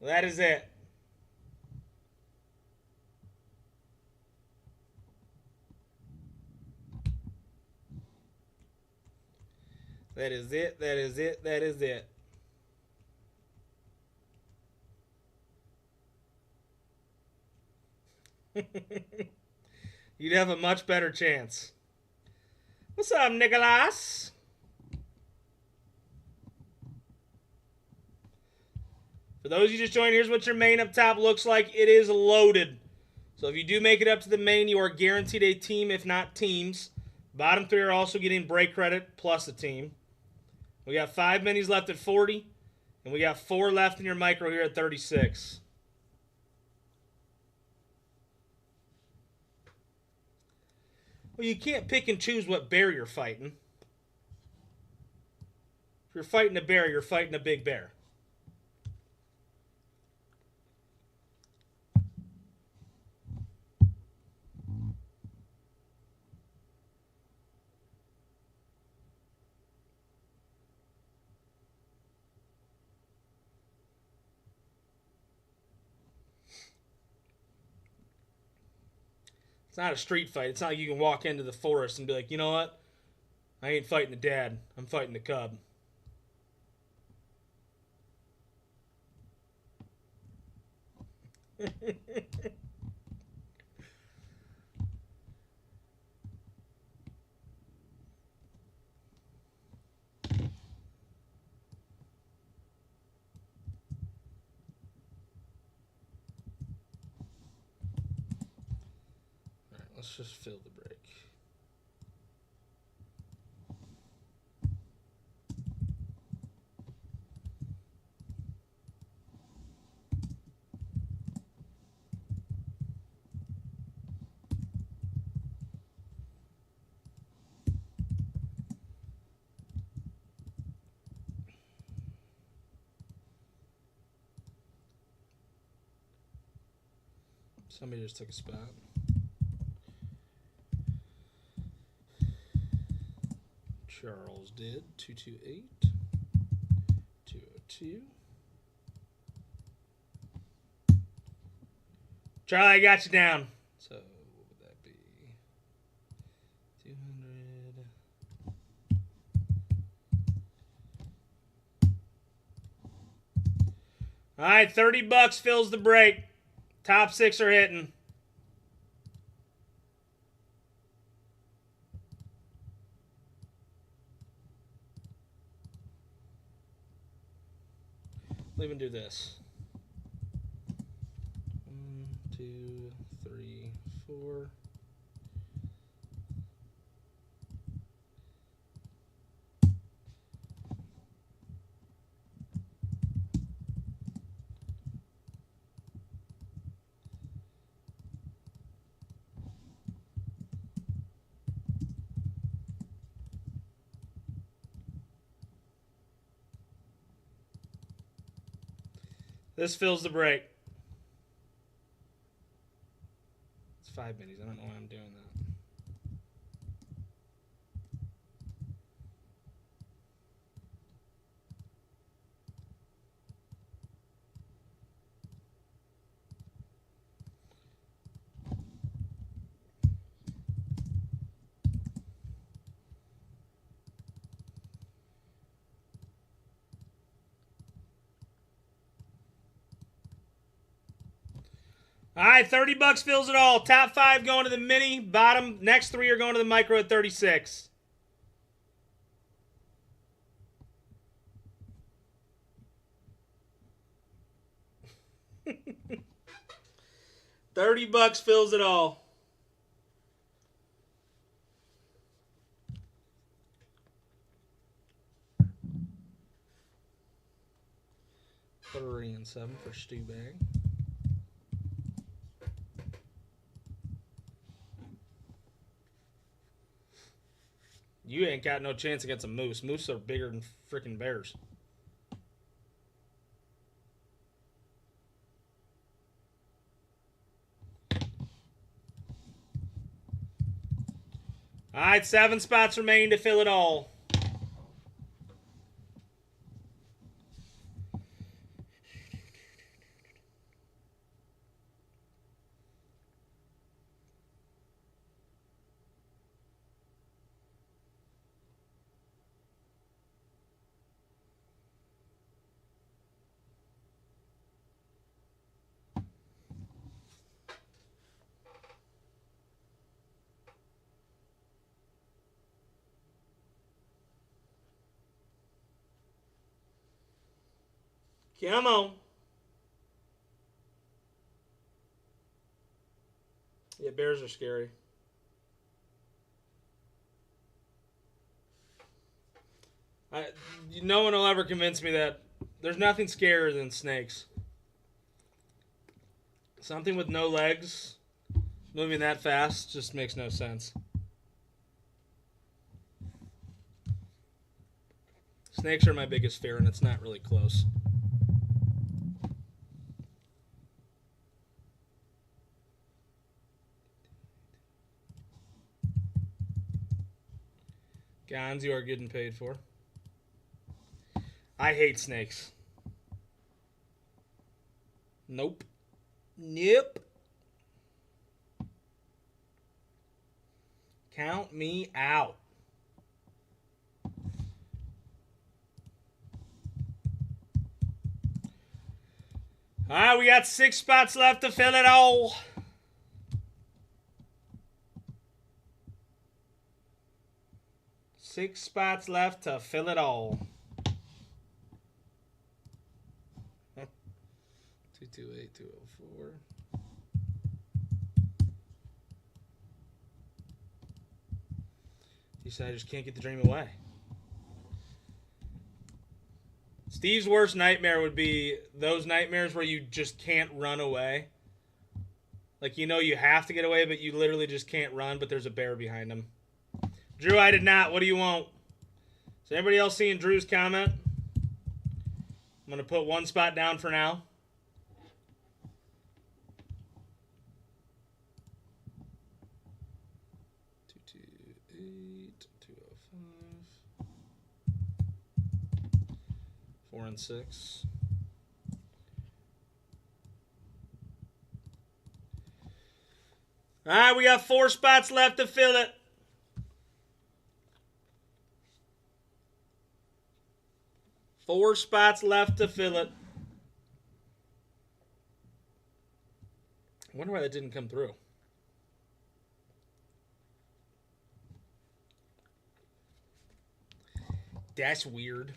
That is it. That is it. That is it. That is it. You'd have a much better chance. What's up, Nicholas? For those of you just joined, here's what your main up top looks like. It is loaded. So if you do make it up to the main, you are guaranteed a team, if not teams. Bottom 3 are also getting break credit plus a team. We got 5 minis left at 40, and we got 4 left in your micro here at 36. Well, you can't pick and choose what bear you're fighting. If you're fighting a bear, you're fighting a big bear. It's not a street fight. It's not like you can walk into the forest and be like, you know what? I ain't fighting the dad. I'm fighting the cub. Let's just fill the break. Somebody just took a spot. Charles did. 228. 202. Charlie, I got you down. So what would that be? 200. All right, $30 fills the break. Top 6 are hitting. We'll even do this. 1, 2, 3, 4. This fills the break. It's 5 minis. I don't know why I'm doing that. All right, 30 bucks fills it all. Top 5 going to the mini. Bottom, next 3 are going to the micro at 36. $30 fills it all. $3 and 7 for Stu Bag. You ain't got no chance against a moose. Moose are bigger than freaking bears. All right, 7 spots remain to fill it all. Come on. Yeah, bears are scary. No one will ever convince me that there's nothing scarier than snakes. Something with no legs moving that fast just makes no sense. Snakes are my biggest fear, and it's not really close. Gons, you are getting paid for. I hate snakes. Nope. Nope. Count me out. All right, we got 6 spots left to fill it all. Six spots left to fill it all. 228, 204. You said I just can't get the dream away. Steve's worst nightmare would be those nightmares where you just can't run away. Like, you know you have to get away, but you literally just can't run, but there's a bear behind him. Drew, I did not. What do you want? Is anybody else seeing Drew's comment? I'm going to put 1 spot down for now. Four and 6. All right, we got 4 spots left to fill it. Four spots left to fill it. I wonder why that didn't come through. That's weird.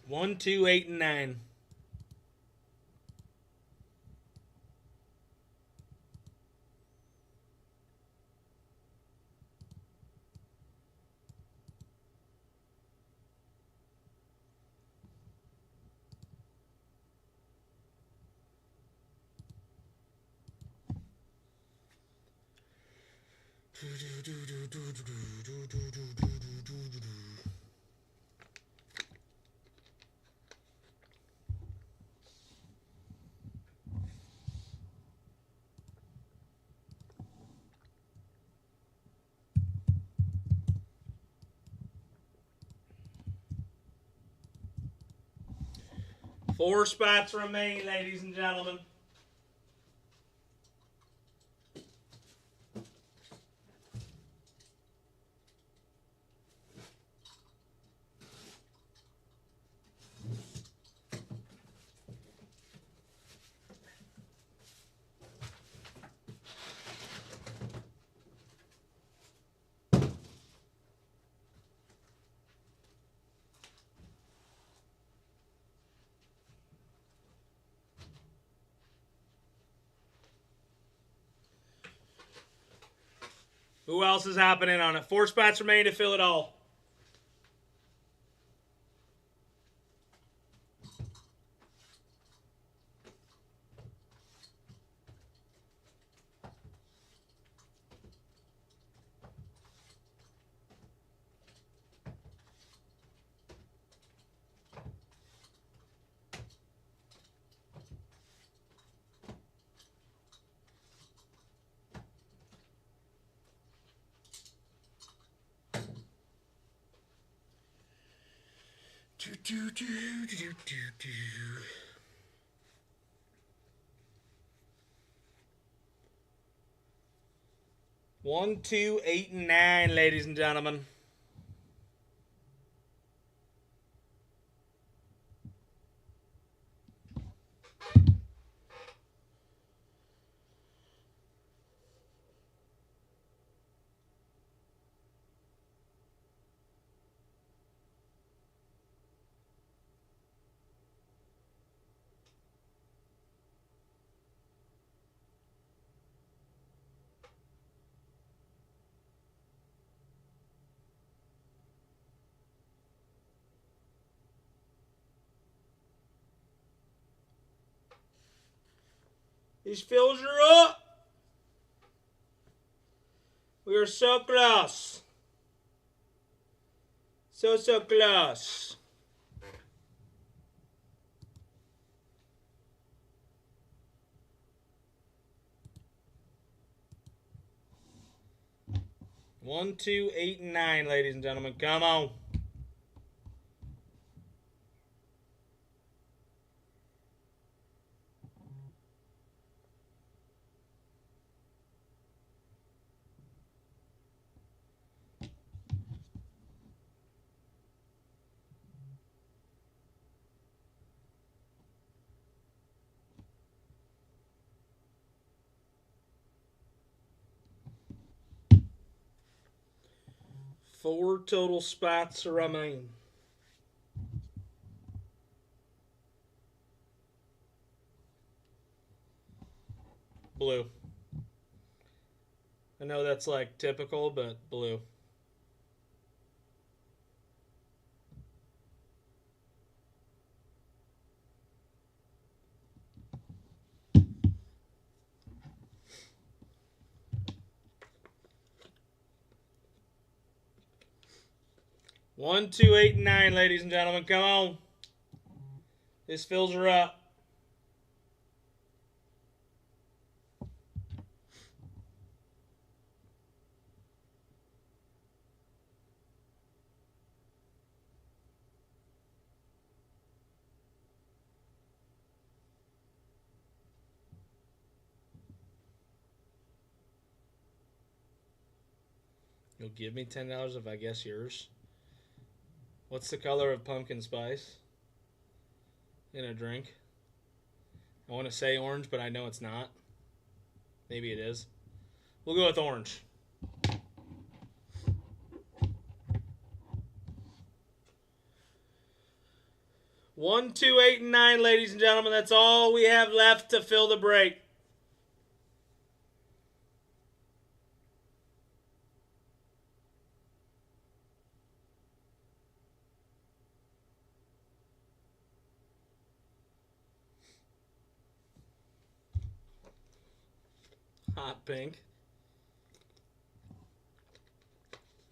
1, 2, 8, and 9. Four spots remain, ladies and gentlemen. Who else is happening on it? Four spots remain to fill it all. One, 2, 8, and 9, ladies and gentlemen. These fills are up. We are so close. So close. One, 2, 8, and 9, ladies and gentlemen. Come on. Four total spots remain. Blue. I know that's like typical, but blue. One, 2, 8, and 9, ladies and gentlemen. Come on. These fills are up. You'll give me $10 if I guess yours. What's the color of pumpkin spice in a drink? I want to say orange, but I know it's not. Maybe it is. We'll go with orange. 1, 2, 8, and 9, ladies and gentlemen. That's all we have left to fill the break. Hot pink.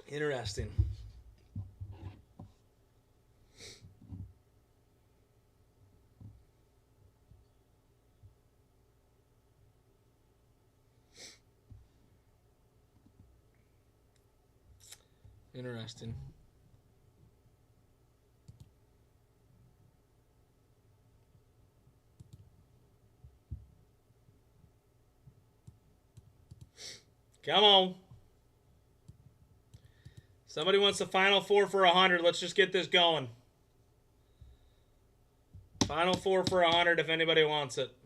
Interesting. Interesting. Come on. Somebody wants the final four for 100. Let's just get this going. Final four for 100 if anybody wants it.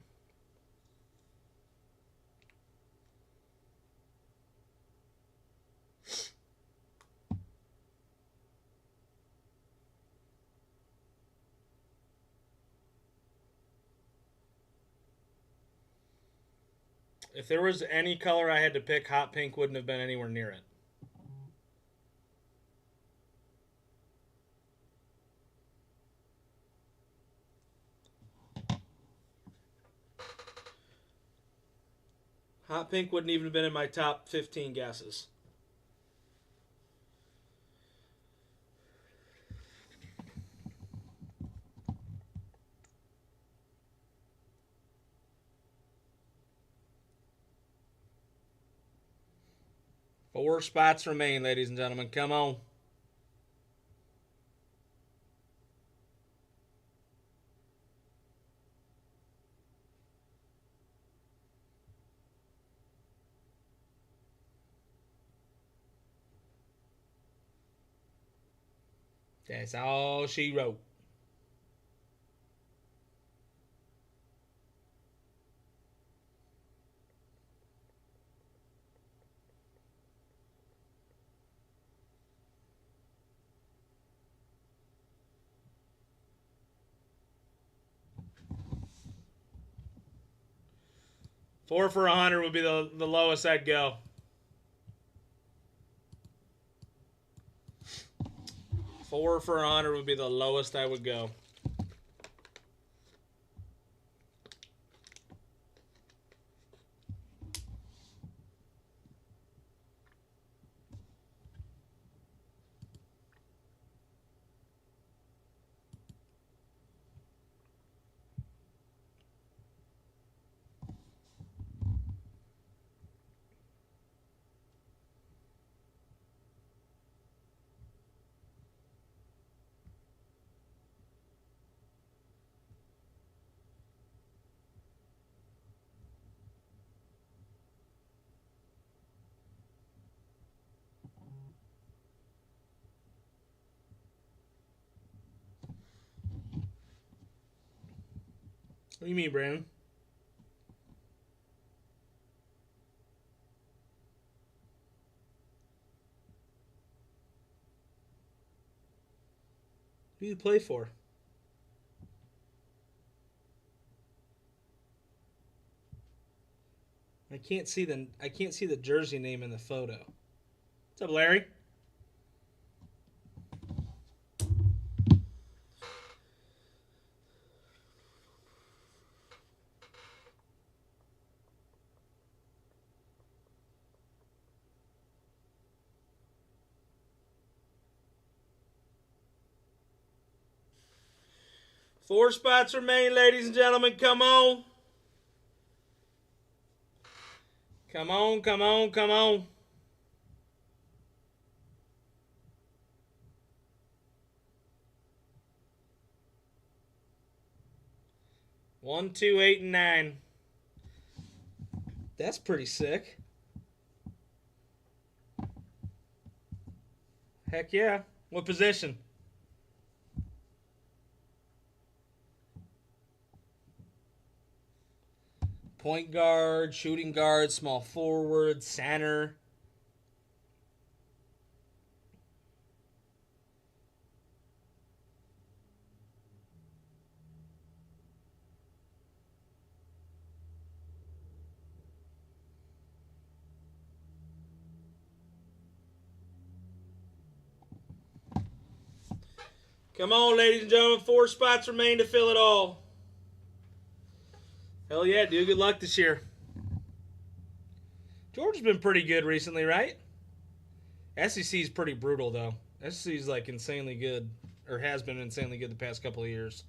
If there was any color I had to pick, hot pink wouldn't have been anywhere near it. Hot pink wouldn't even have been in my top 15 guesses. Four spots remain, ladies and gentlemen. Come on. That's all she wrote. Four for 100 would be the lowest I'd go. Four for 100 would be the lowest I would go. What do you mean, Brandon? Who do you play for? I can't see the jersey name in the photo. What's up, Larry? Four spots remain, ladies and gentlemen. Come on. Come on, come on, come on. One, 2, 8, and 9. That's pretty sick. Heck yeah. What position? Point guard, shooting guard, small forward, center. Come on, ladies and gentlemen. 4 spots remain to fill it all. Hell yeah, dude. Good luck this year. Georgia's been pretty good recently, right? SEC is pretty brutal, though. SEC is like insanely good, or has been insanely good the past couple of years.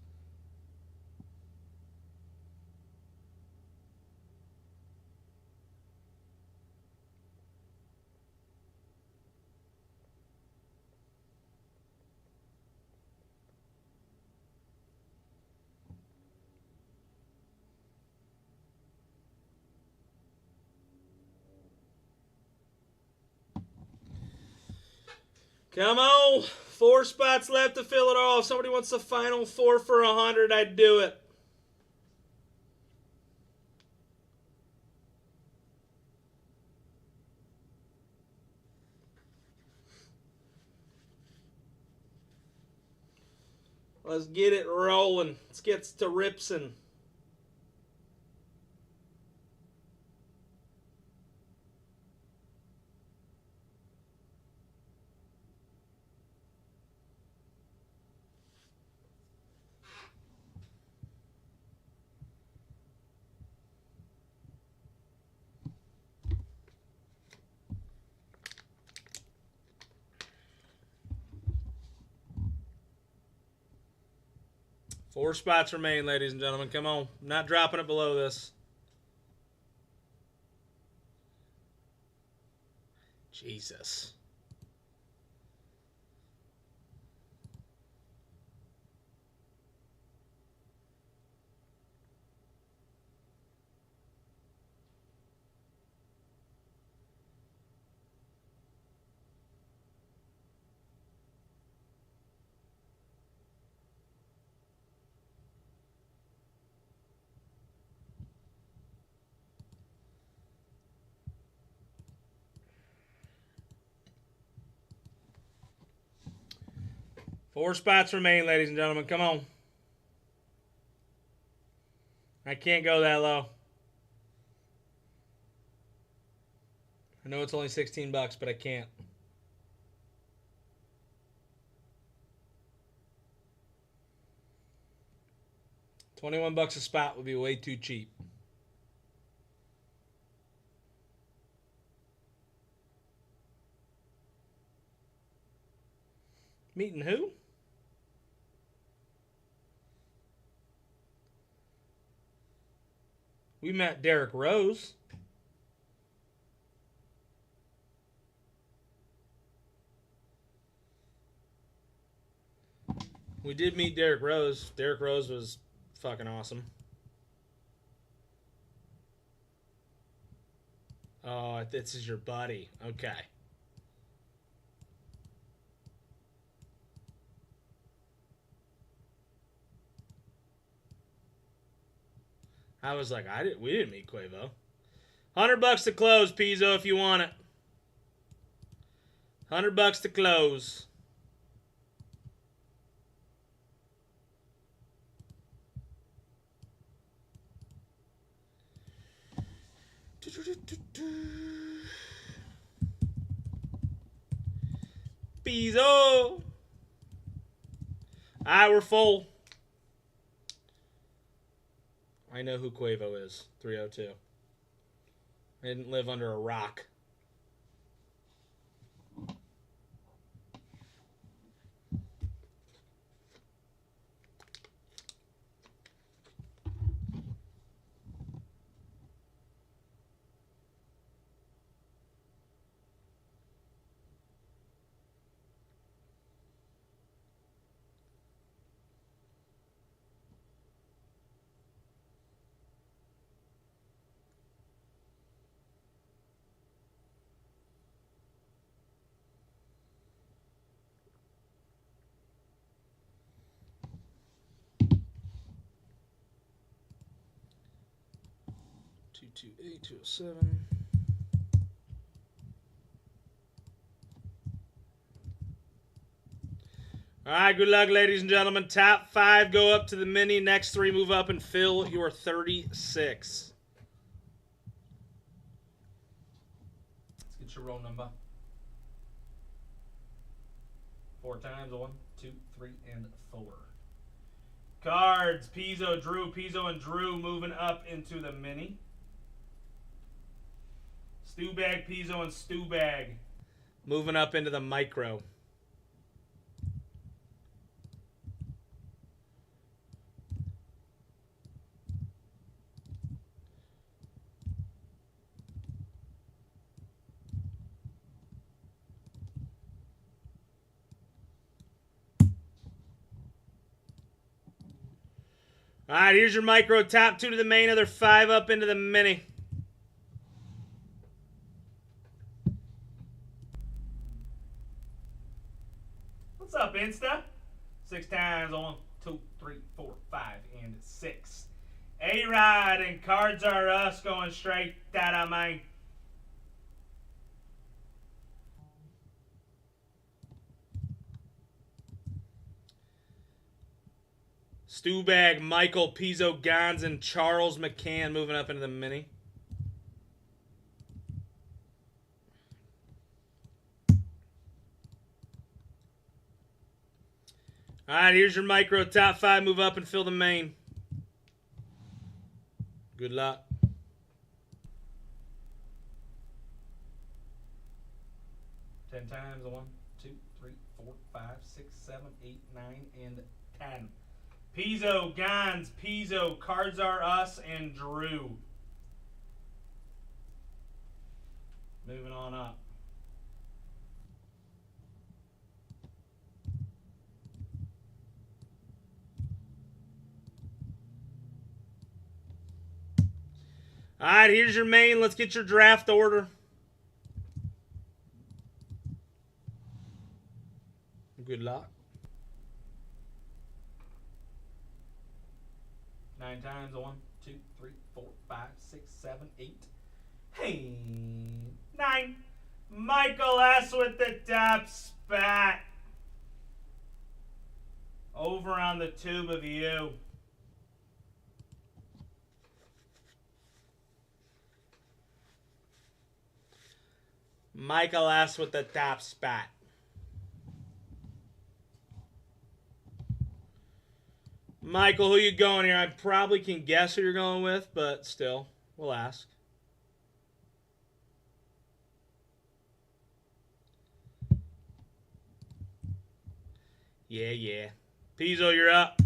Come on. 4 spots left to fill it all. If somebody wants the final 4 for 100, I'd do it. Let's get it rolling. Let's get to Ripson. Four spots remain, ladies and gentlemen. Come on. I'm not dropping it below this. Jesus. Four spots remain, ladies and gentlemen. Come on. I can't go that low. I know it's only $16, but I can't. $21 a spot would be way too cheap. Meeting who? We met Derrick Rose. We did meet Derrick Rose. Derrick Rose was fucking awesome. Oh, this is your buddy. Okay. I was like, we didn't meet Quavo. $100 to close, Pizzo, if you want it. $100 to close. Pizzo. All right, we're full. I know who Quavo is. 302. I didn't live under a rock. Two eight 207. All right, good luck, ladies and gentlemen. Top 5 go up to the mini. Next 3 move up and fill your 36. Let's get your roll number. 4 times. 1, 2, 3, and 4. Cards. Pizzo, Drew. Pizzo and Drew moving up into the mini. Stew Bag, Pizzo, and Stew Bag moving up into the micro. All right, here's your micro. Top 2 to the main. Other 5 up into the mini. What's up, Insta? 6 times. 1, 2, 3, 4, 5, and 6. A-Rod and Cards Are Us going straight. That mine. Stew Bag, Michael, Pizzo, Gons, and Charles McCann moving up into the mini. All right, here's your micro. Top 5 move up and fill the main. Good luck. Ten times. 1, 2, 3, 4, 5, 6, 7, 8, 9, and 10. Pizzo, Gons, Pizzo, Cards Are Us, and Drew. Moving on up. All right, here's your main. Let's get your draft order. Good luck. 9 times. 1, 2, 3, 4, 5, 6, 7, 8. Hey, 9. Michael S. with the top spot. Over on the tube of you. Michael S. with the top spot. Michael, who you going here? I probably can guess who you're going with, but still, we'll ask. Yeah. Pizzo, you're up.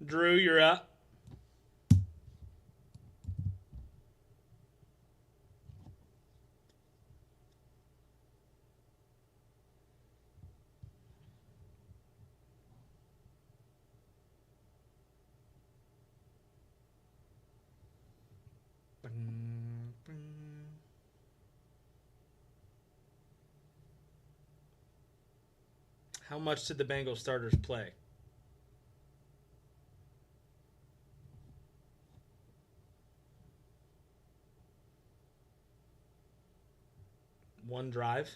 Drew, you're up. How much did the Bengals starters play? One drive.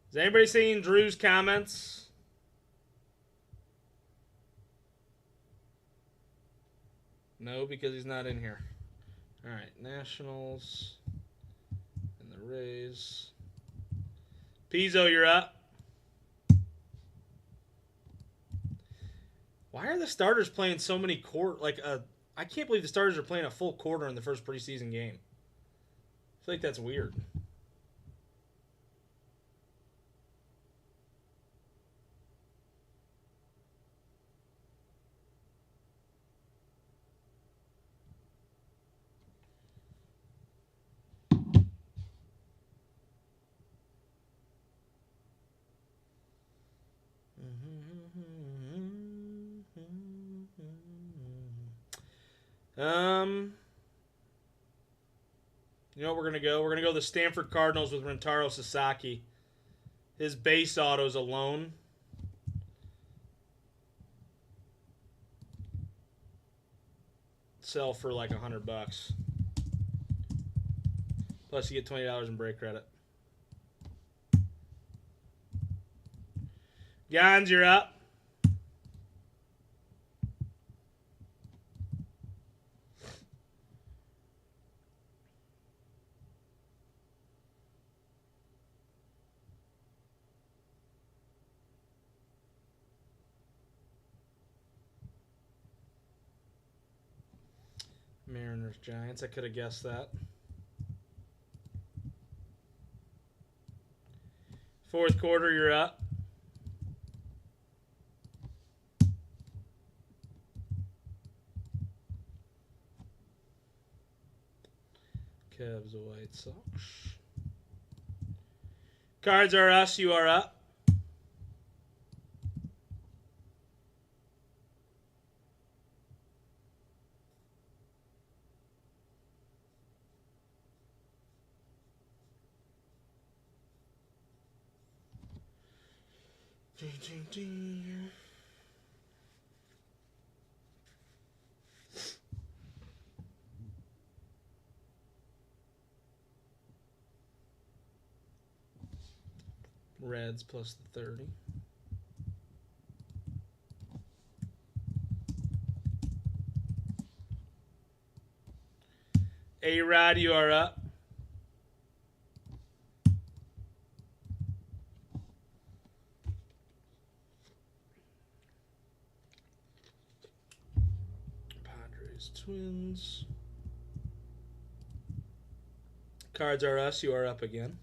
Has anybody seen Drew's comments? No, because he's not in here. All right, Nationals and the Rays. Pizzo, you're up. Why are the starters playing so many I can't believe the starters are playing a full quarter in the first preseason game. I feel like that's weird. You know what we're going to go? We're going to go the Stanford Cardinals with Rentaro Sasaki. His base autos alone. sell for like $100. Plus, you get $20 in break credit. Gons, you're up. Mariners, Giants. I could have guessed that. Fourth quarter, you're up. Cubs, White Sox. Cards are us. You are up. Reds plus the 30. A-Rod, you are up. Padres, Twins. Cards are us. You are up again.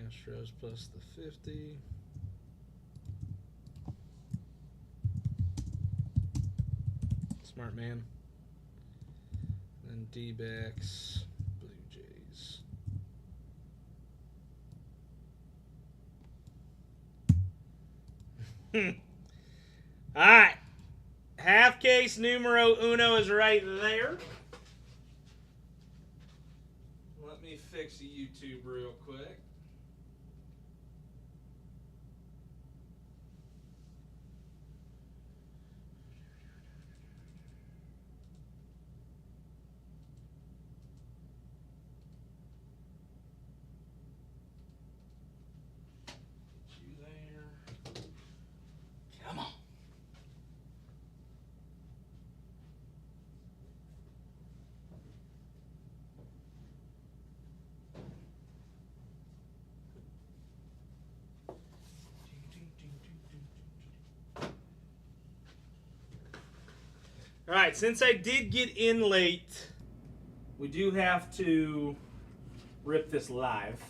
Astros plus the 50. Smart man. And D-backs, Blue Jays. All right. Half case numero uno is right there. Let me fix YouTube real quick. All right, since I did get in late, we do have to rip this live,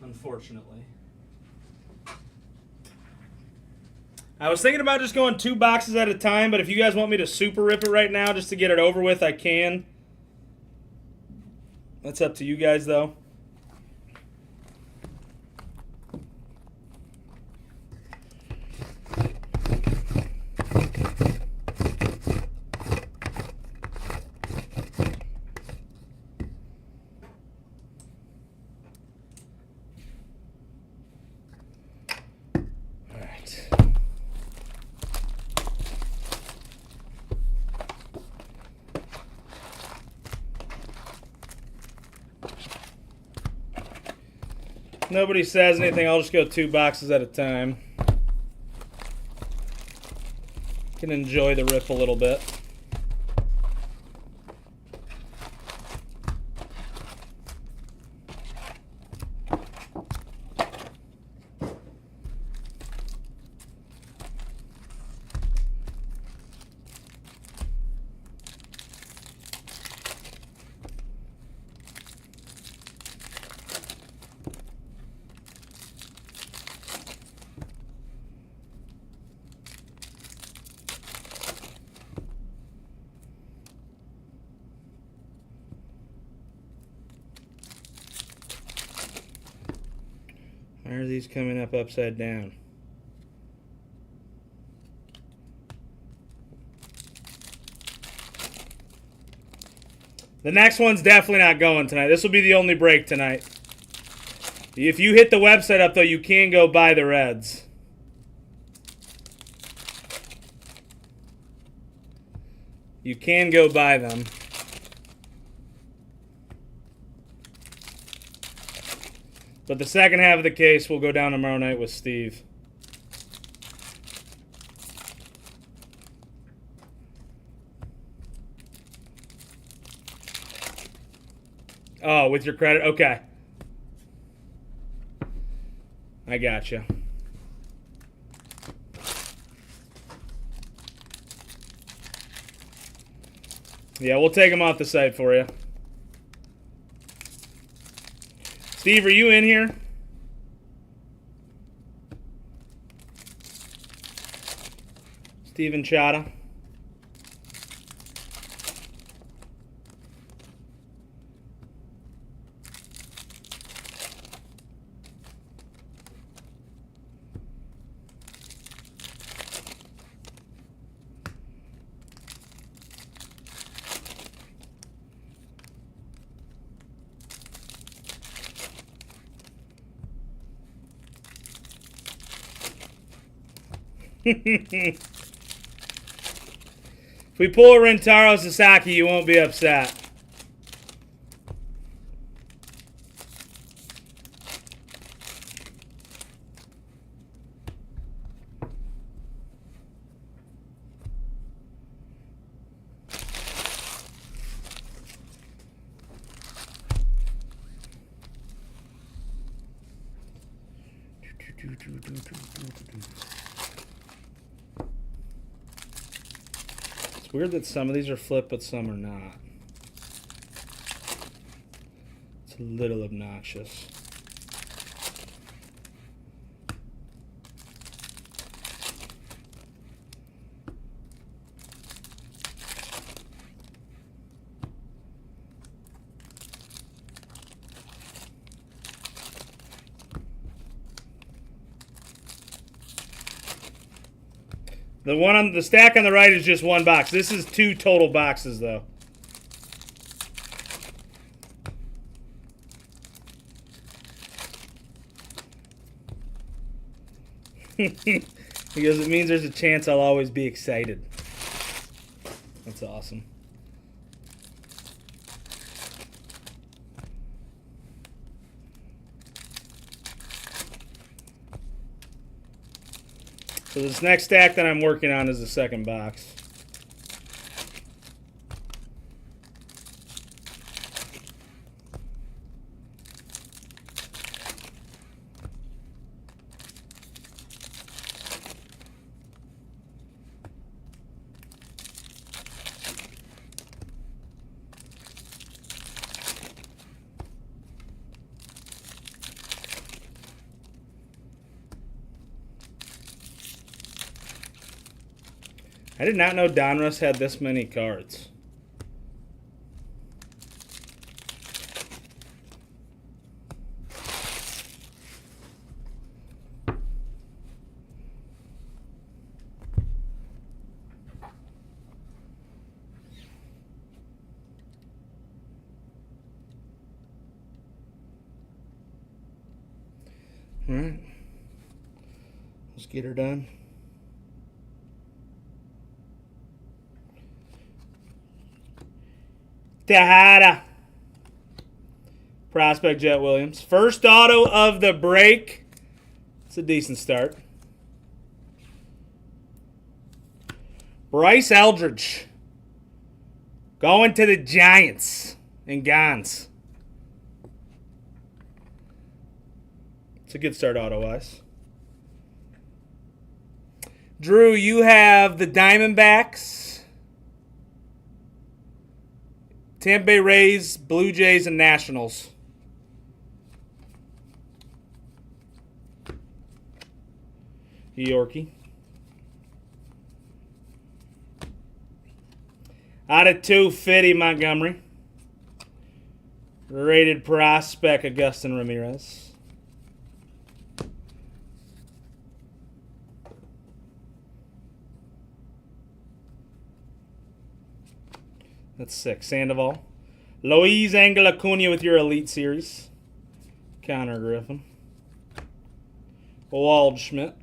unfortunately. I was thinking about just going 2 boxes at a time, but if you guys want me to super rip it right now just to get it over with, I can. That's up to you guys, though. Nobody says anything, I'll just go 2 boxes at a time. Can enjoy the rip a little bit. Why are these coming up upside down? The next one's definitely not going tonight. This will be the only break tonight. If you hit the website up, though, you can go buy the Reds. You can go buy them. But the second half of the case will go down tomorrow night with Steve. Oh, with your credit? Okay. I gotcha. Yeah, we'll take them off the site for you. Steve, are you in here? Steven Chata. If we pull a Rentaro Sasaki, you won't be upset. It's weird that some of these are flipped, but some are not. It's a little obnoxious. The one on the stack on the right is just one box. This is 2 total boxes, though. Because it means there's a chance I'll always be excited. That's awesome. So this next stack that I'm working on is the second box. I did not know Donruss had this many cards. All right. Let's get her done. Tejada. Prospect Jet Williams. First auto of the break. It's a decent start. Bryce Eldridge. Going to the Giants and Gons. It's a good start auto-wise. Drew, you have the Diamondbacks, Tampa Bay Rays, Blue Jays, and Nationals. Yorkie. Out of 250, Montgomery. Rated prospect, Augustin Ramirez. That's 6. Sandoval. Luis Angel Acuna with your Elite Series. Connor Griffin. Waldschmidt.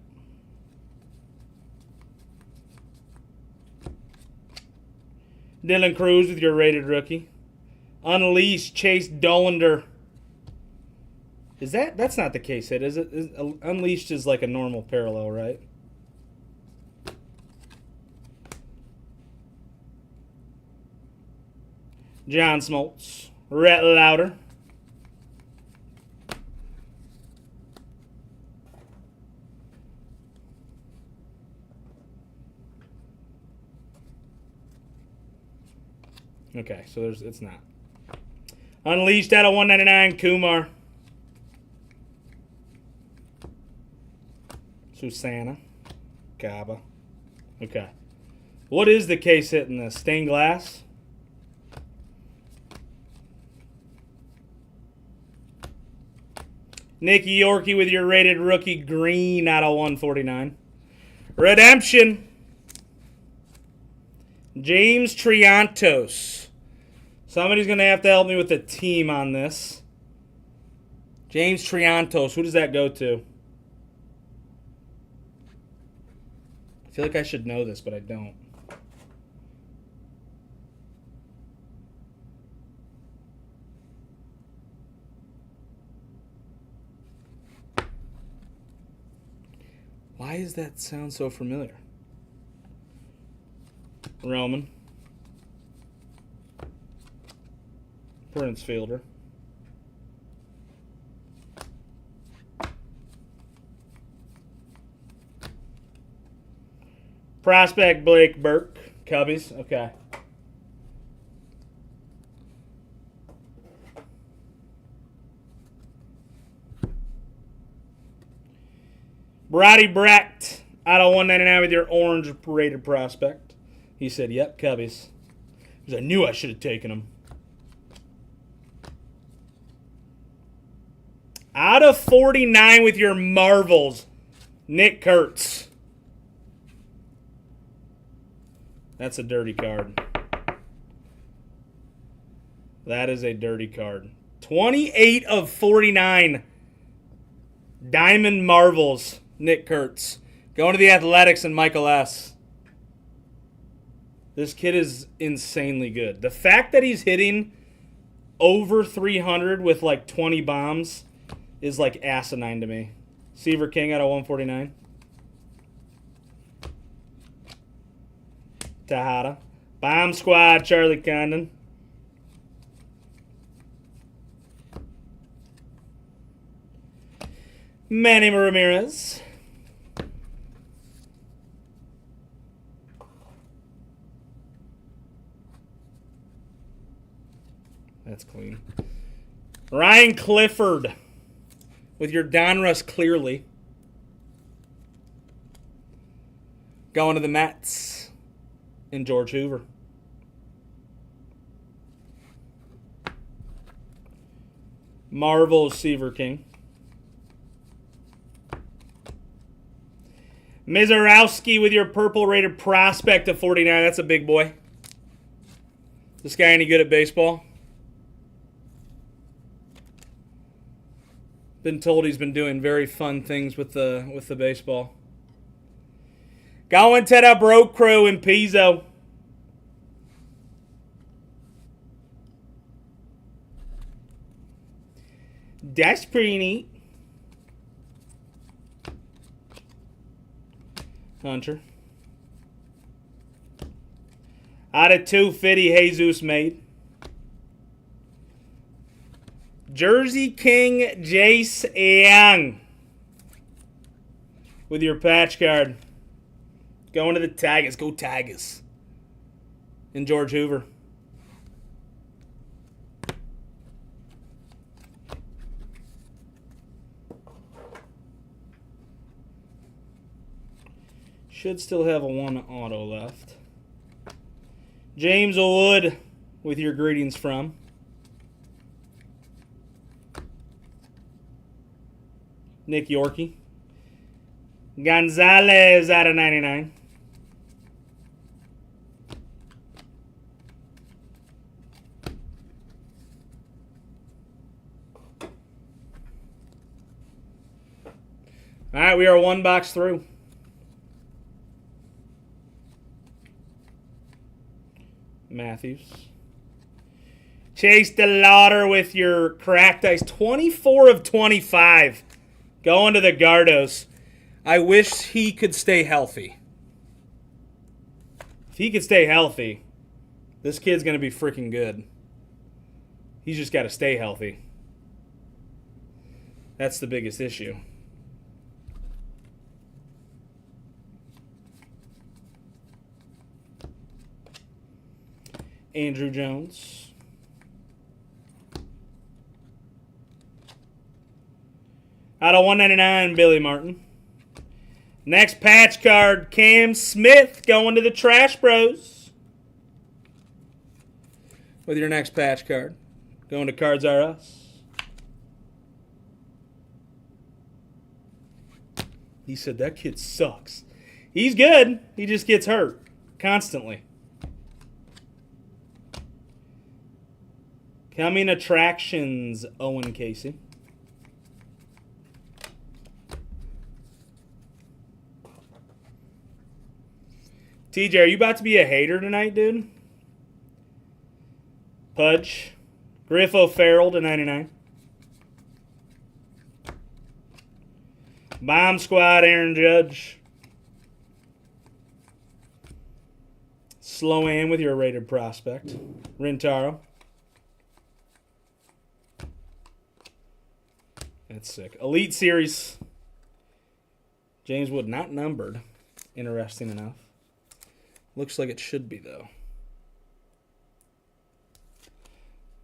Dylan Cruz with your rated rookie. Unleashed Chase Dollander. Is that's not the case hit, is it? Unleashed is like a normal parallel, right? John Smoltz. Rhett Lauder. Okay, so it's not. Unleashed out of 199, Kumar. Susana. Gaba. Okay. What is the case hit in this? Stained glass? Nicky Yorkie with your rated rookie green out of 149. Redemption. James Triantos. Somebody's going to have to help me with the team on this. James Triantos. Who does that go to? I feel like I should know this, but I don't. Why does that sound so familiar? Roman. Prince Fielder. Prospect Blake Burke. Cubbies. Okay. Brady Brecht out of 199 with your orange rated prospect. He said, yep, Cubbies. Because I knew I should have taken him. Out of 49 with your Marvels, Nick Kurtz. That's a dirty card. That is a dirty card. 28 of 49. Diamond Marvels, Nick Kurtz. Going to the Athletics and Michael S. This kid is insanely good. The fact that he's hitting over 300 with like 20 bombs is like asinine to me. Seaver King out of 149. Tejada. Bomb Squad, Charlie Condon. Manny Ramirez. That's clean. Ryan Clifford with your Donruss clearly. Going to the Mets and George Hoover. Marvel Seaver King. Mizarowski with your purple rated prospect of 49. That's a big boy. This guy any good at baseball? Been told he's been doing very fun things with the baseball. Going to the Broke Crew in Pizzo. That's pretty neat. Hunter. Out of 250, Jesus made. Jersey King Jace Young with your patch card. Going to the Tigers. Go Tigers. And George Hoover. Should still have a one auto left. James Wood with your greetings from. Nick Yorkie. Gonzalez out of 99. All right, we are one box through. Matthews. Chase DeLauder with your cracked ice. 24 of 25. Going to the Gardos. I wish he could stay healthy. If he could stay healthy, this kid's going to be freaking good. He's just got to stay healthy. That's the biggest issue. Andrew Jones. Out of 199, Billy Martin. Next patch card, Cam Smith going to the Trash Bros. With your next patch card. Going to Cards R Us. He said that kid sucks. He's good. He just gets hurt constantly. Coming attractions, Owen Casey. TJ, are you about to be a hater tonight, dude? Pudge. Griff O'Farrell to 99. Bomb Squad, Aaron Judge. Sloan with your rated prospect. Rintaro. That's sick. Elite Series. James Wood not numbered. Interesting enough. Looks like it should be, though.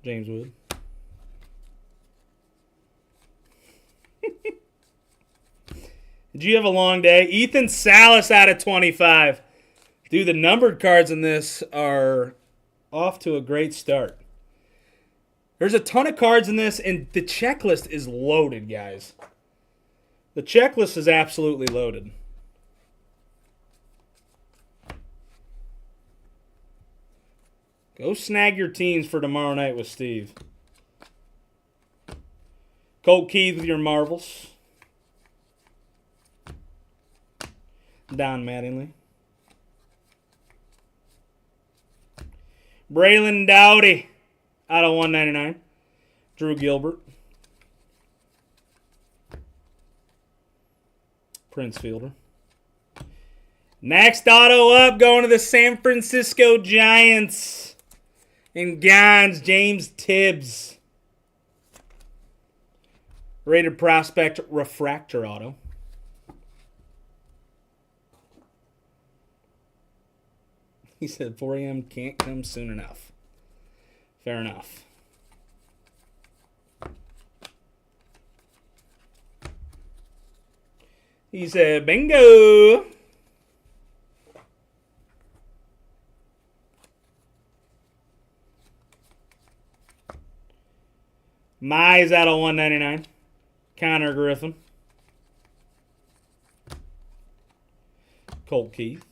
James Wood. Did you have a long day? Ethan Salas out of 25. Dude, the numbered cards in this are off to a great start. There's a ton of cards in this, and the checklist is loaded, guys. The checklist is absolutely loaded. Go snag your teams for tomorrow night with Steve. Colt Keith with your Marvels. Don Mattingly. Braylon Dowdy out of 199. Drew Gilbert. Prince Fielder. Next auto up, going to the San Francisco Giants. And Gons, James Tibbs. Rated prospect, refractor auto. He said 4 a.m. can't come soon enough. Fair enough. He said, bingo. Mize out of 199. Connor Griffin. Colt Keith.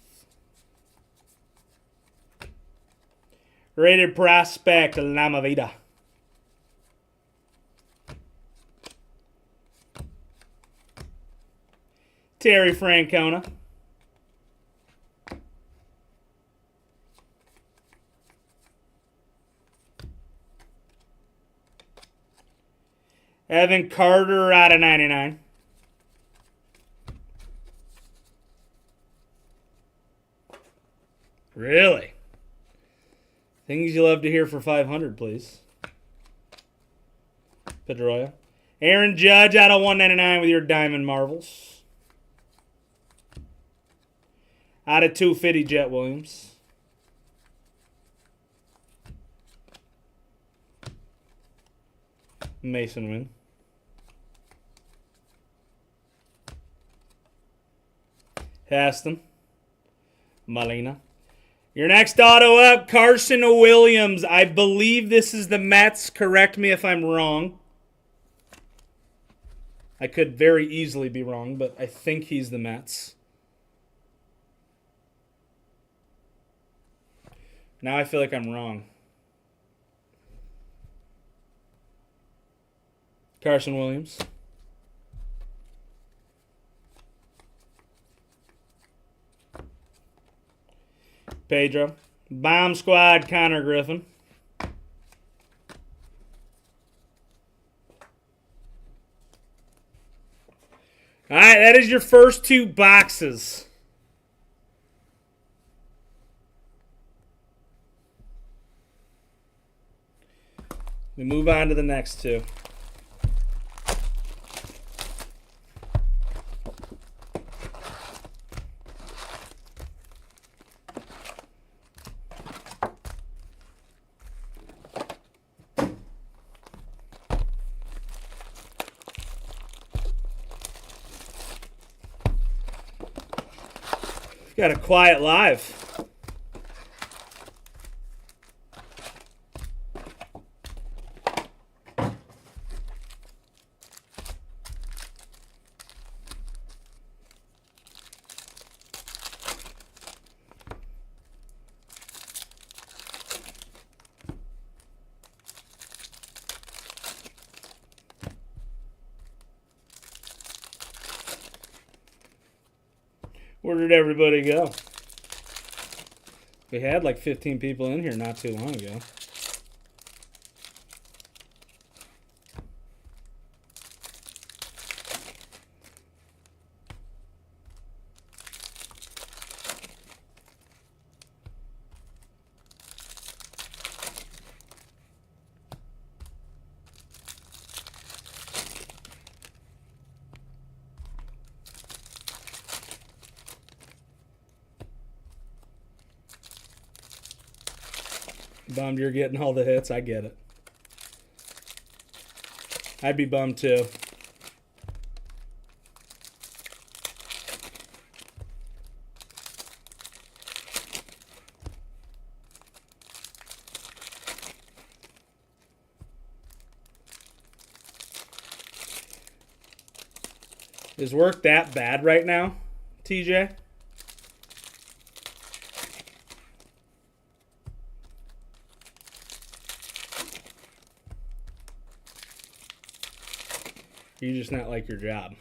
Rated prospect, Lama Vida. Terry Francona. Evan Carter out of 99. Really? Things you love to hear for 500, please. Pedroia. Aaron Judge out of 199 with your Diamond Marvels. Out of 250, Jet Williams. Mason Wynn. Haston. Molina. Your next auto up, Carson Williams. I believe this is the Mets. Correct me if I'm wrong. I could very easily be wrong, but I think he's the Mets. Now I feel like I'm wrong. Carson Williams. Pedro. Bomb Squad, Connor Griffin. All right, that is your first 2 boxes. We move on to the next 2. Got a quiet live. Where did everybody go? We had like 15 people in here not too long ago. Bummed you're getting all the hits. I get it. I'd be bummed too. Is work that bad right now, TJ? You just not like your job.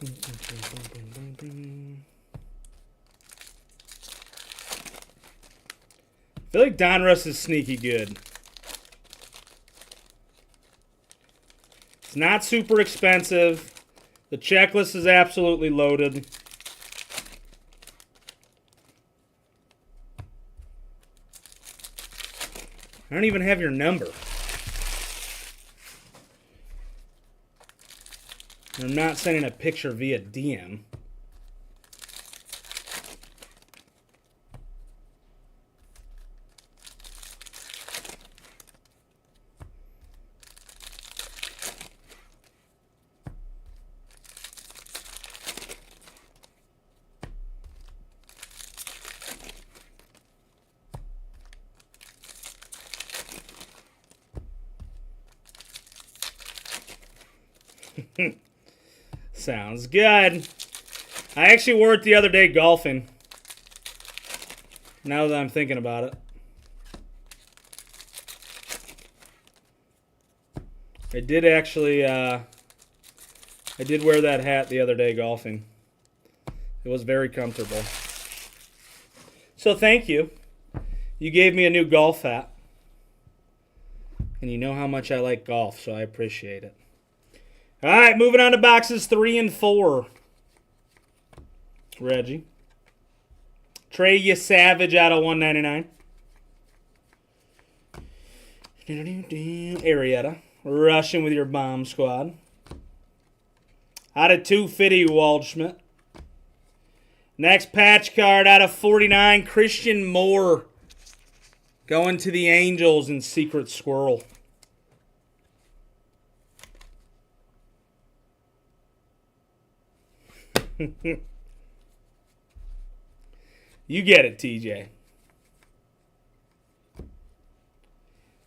I feel like Donruss is sneaky good. It's not super expensive. The checklist is absolutely loaded. I don't even have your number. I'm not sending a picture via DM. Sounds good. I actually wore it the other day golfing. Now that I'm thinking about it. I did actually, I did wear that hat the other day golfing. It was very comfortable. So thank you. You gave me a new golf hat. And you know how much I like golf, so I appreciate it. All right, moving on to boxes 3 and 4. Reggie. Trey Savage out of 199. Arietta. Rushing with your bomb squad. Out of 250, Waldschmidt. Next patch card out of 49, Christian Moore. Going to the Angels in Secret Squirrel. You get it, TJ.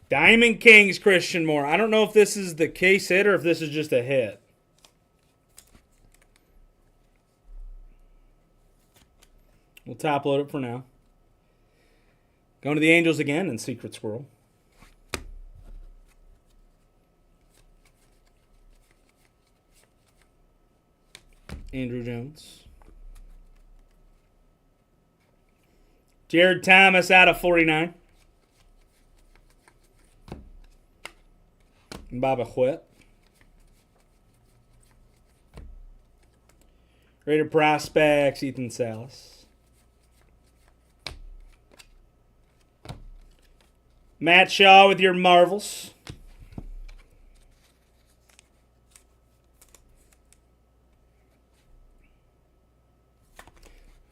Diamond Kings, Christian Moore. I don't know if this is the case hit or if this is just a hit. We'll top load it for now. Going to the Angels again in Secret Squirrel. Andrew Jones. Jared Thomas out of 49. Bobby Whitt. Rated Prospects, Ethan Salas. Matt Shaw with your Marvels.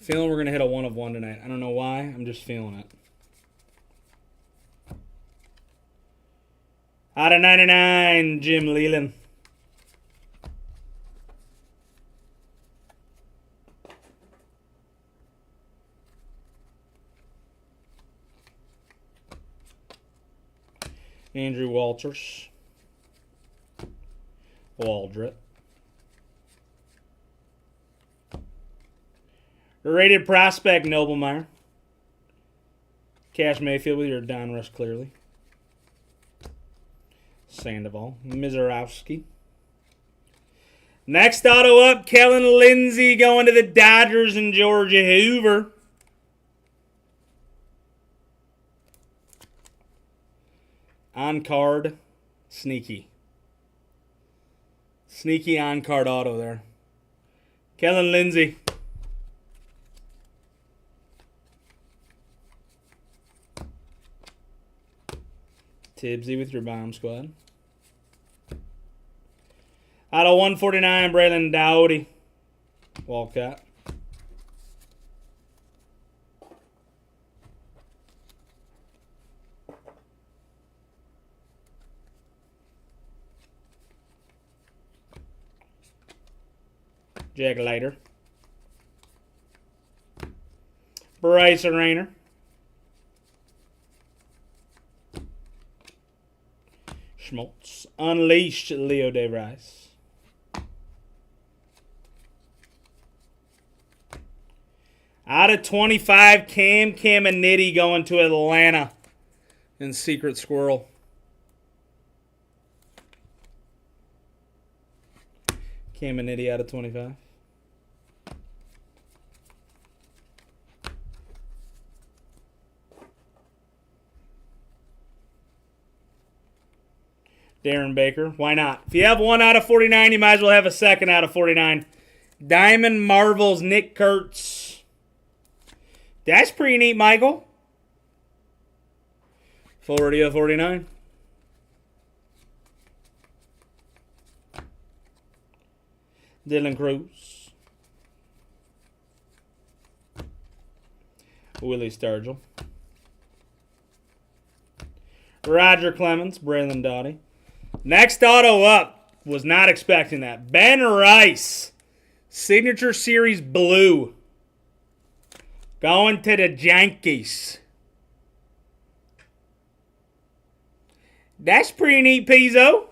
Feeling we're going to hit a 1 of 1 tonight. I don't know why. I'm just feeling it. Out of 99, Jim Leland. Andrew Walters. Waldrop. Rated Prospect, Noblemeyer. Cash Mayfield with your Donruss clearly. Sandoval. Mizorowski. Next auto up, Kellen Lindsey going to the Dodgers and Georgia Hoover. On card, sneaky. Sneaky on card auto there. Kellen Lindsey. Tibbsy with your bomb squad. Out of 149, Braylon Dowdy. Walcott. Jack Leiter. Bryce Rayner. Schmaltz. Unleashed, Leo DeVries. Out of 25, Cam Caminiti going to Atlanta in Secret Squirrel. Caminiti out of 25. Darren Baker. Why not? If you have 1 out of 49, you might as well have a 2nd out of 49. Diamond Marvels, Nick Kurtz. That's pretty neat, Michael. 40 of 49. Dylan Cruz. Willie Sturgill. Roger Clemens, Braylon Dowdy. Next auto up. Was not expecting that. Ben Rice. Signature Series Blue. Going to the Yankees. That's pretty neat, Pizzo.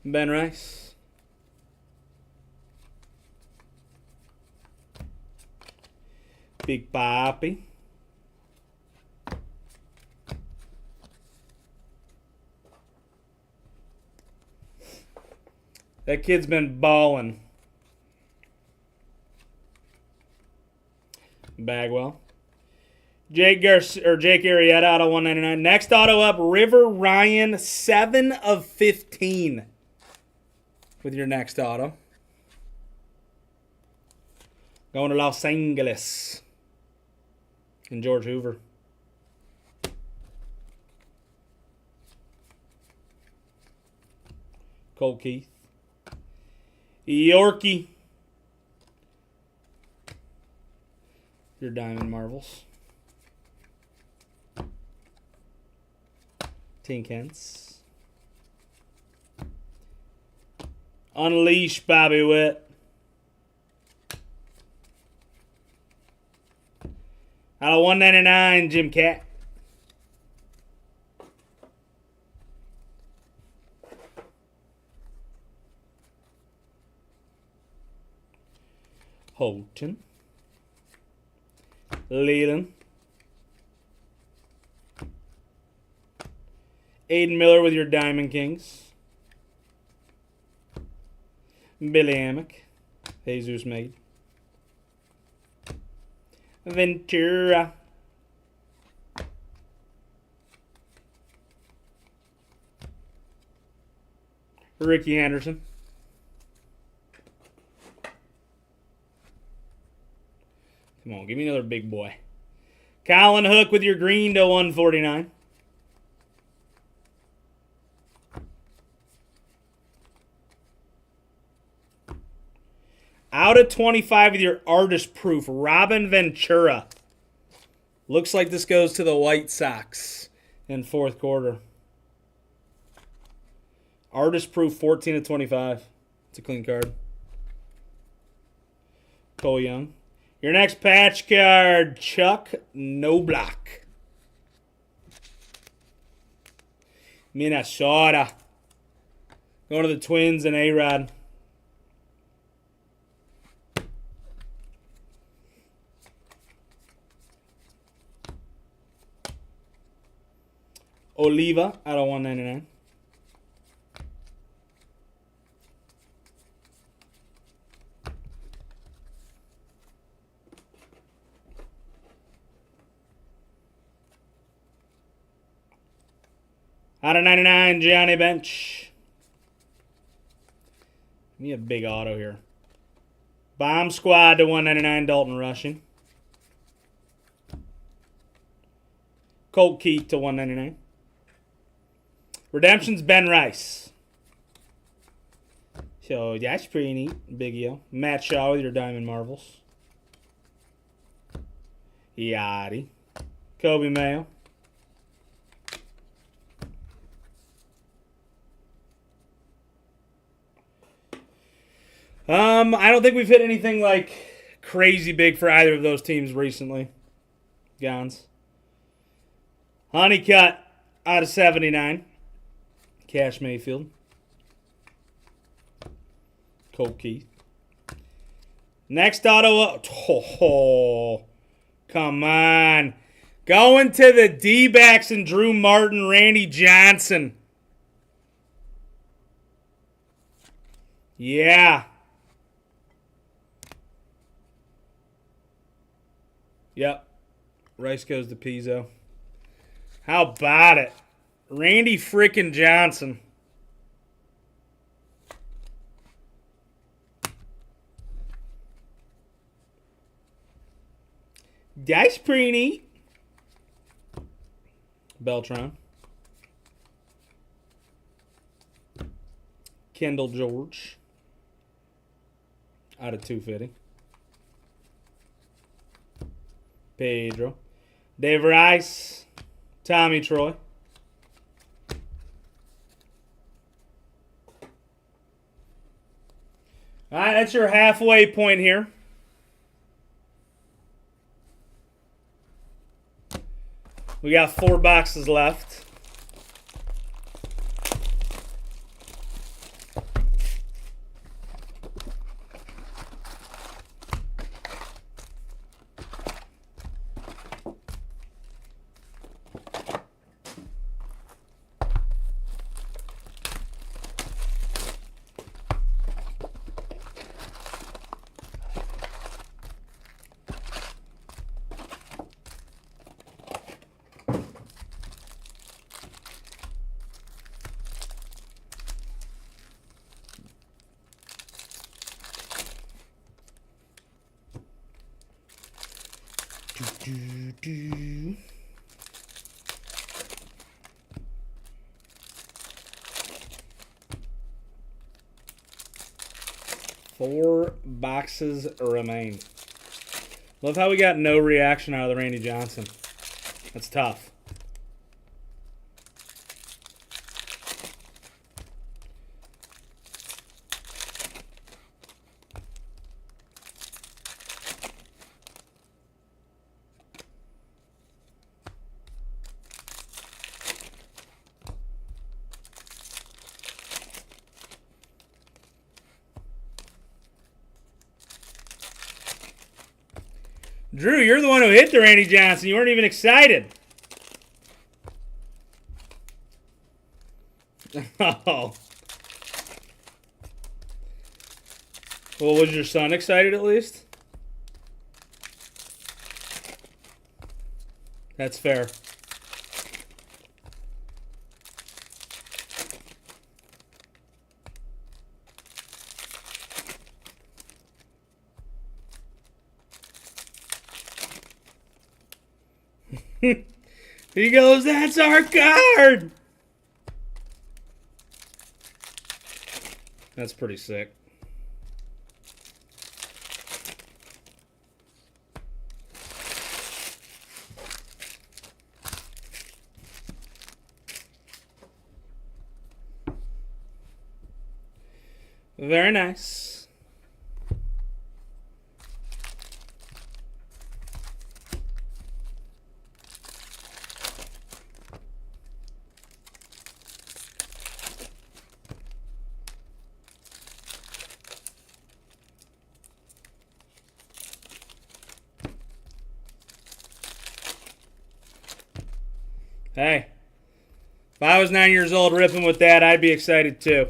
Ben Rice. Big Papi. That kid's been balling. Bagwell. Jake Arrieta out of 199. Next auto up, River Ryan, 7 of 15 with your next auto. Going to Los Angeles. And George Hoover. Cole Keith. Yorkie. Your Diamond Marvels. Tinkens. Unleash Bobby Witt. Out of 199, Jim Cat. Holton. Leland. Aiden Miller with your Diamond Kings. Billy Amick. Jesus Made. Ventura. Ricky Anderson. Come on, give me another big boy. Colin Hook with your green to 149. Out of 25 with your artist proof, Robin Ventura. Looks like this goes to the White Sox in fourth quarter. Artist proof, 14 of 25. It's a clean card. Cole Young. Your next patch card, Chuck Noblock. Minnesota. Going to the Twins and A-Rod. Oliva out of 199. Out of 99, Johnny Bench. Give me a big auto here. Bomb Squad to 199, Dalton Rushing. Colt Keith to 199. Redemption's Ben Rice. So that's pretty neat. Big Eo. Matt Shaw with your Diamond Marvels. Yachty. Kobe Mayo. I don't think we've hit anything like crazy big for either of those teams recently. Gons. Honeycutt out of 79. Cash Mayfield. Cole Keith. Next auto. Oh, come on. Going to the D-backs and Drew Martin, Randy Johnson. Yeah. Yep. Rice goes to Pizzo. How about it? Randy frickin' Johnson. That's pretty neat. Beltran. Kendall George. Out of 250. Pedro. Dave Rice. Tommy Troy. All right, that's your halfway point here. We got 4 boxes left. Four boxes remain. Love how we got no reaction out of the Randy Johnson. That's tough. Drew, you're the one who hit the Randy Johnson. You weren't even excited. Oh. Well, was your son excited at least? That's fair. He goes, that's our card. That's pretty sick. Very nice. Hey, if I was 9 years old ripping with that, I'd be excited too.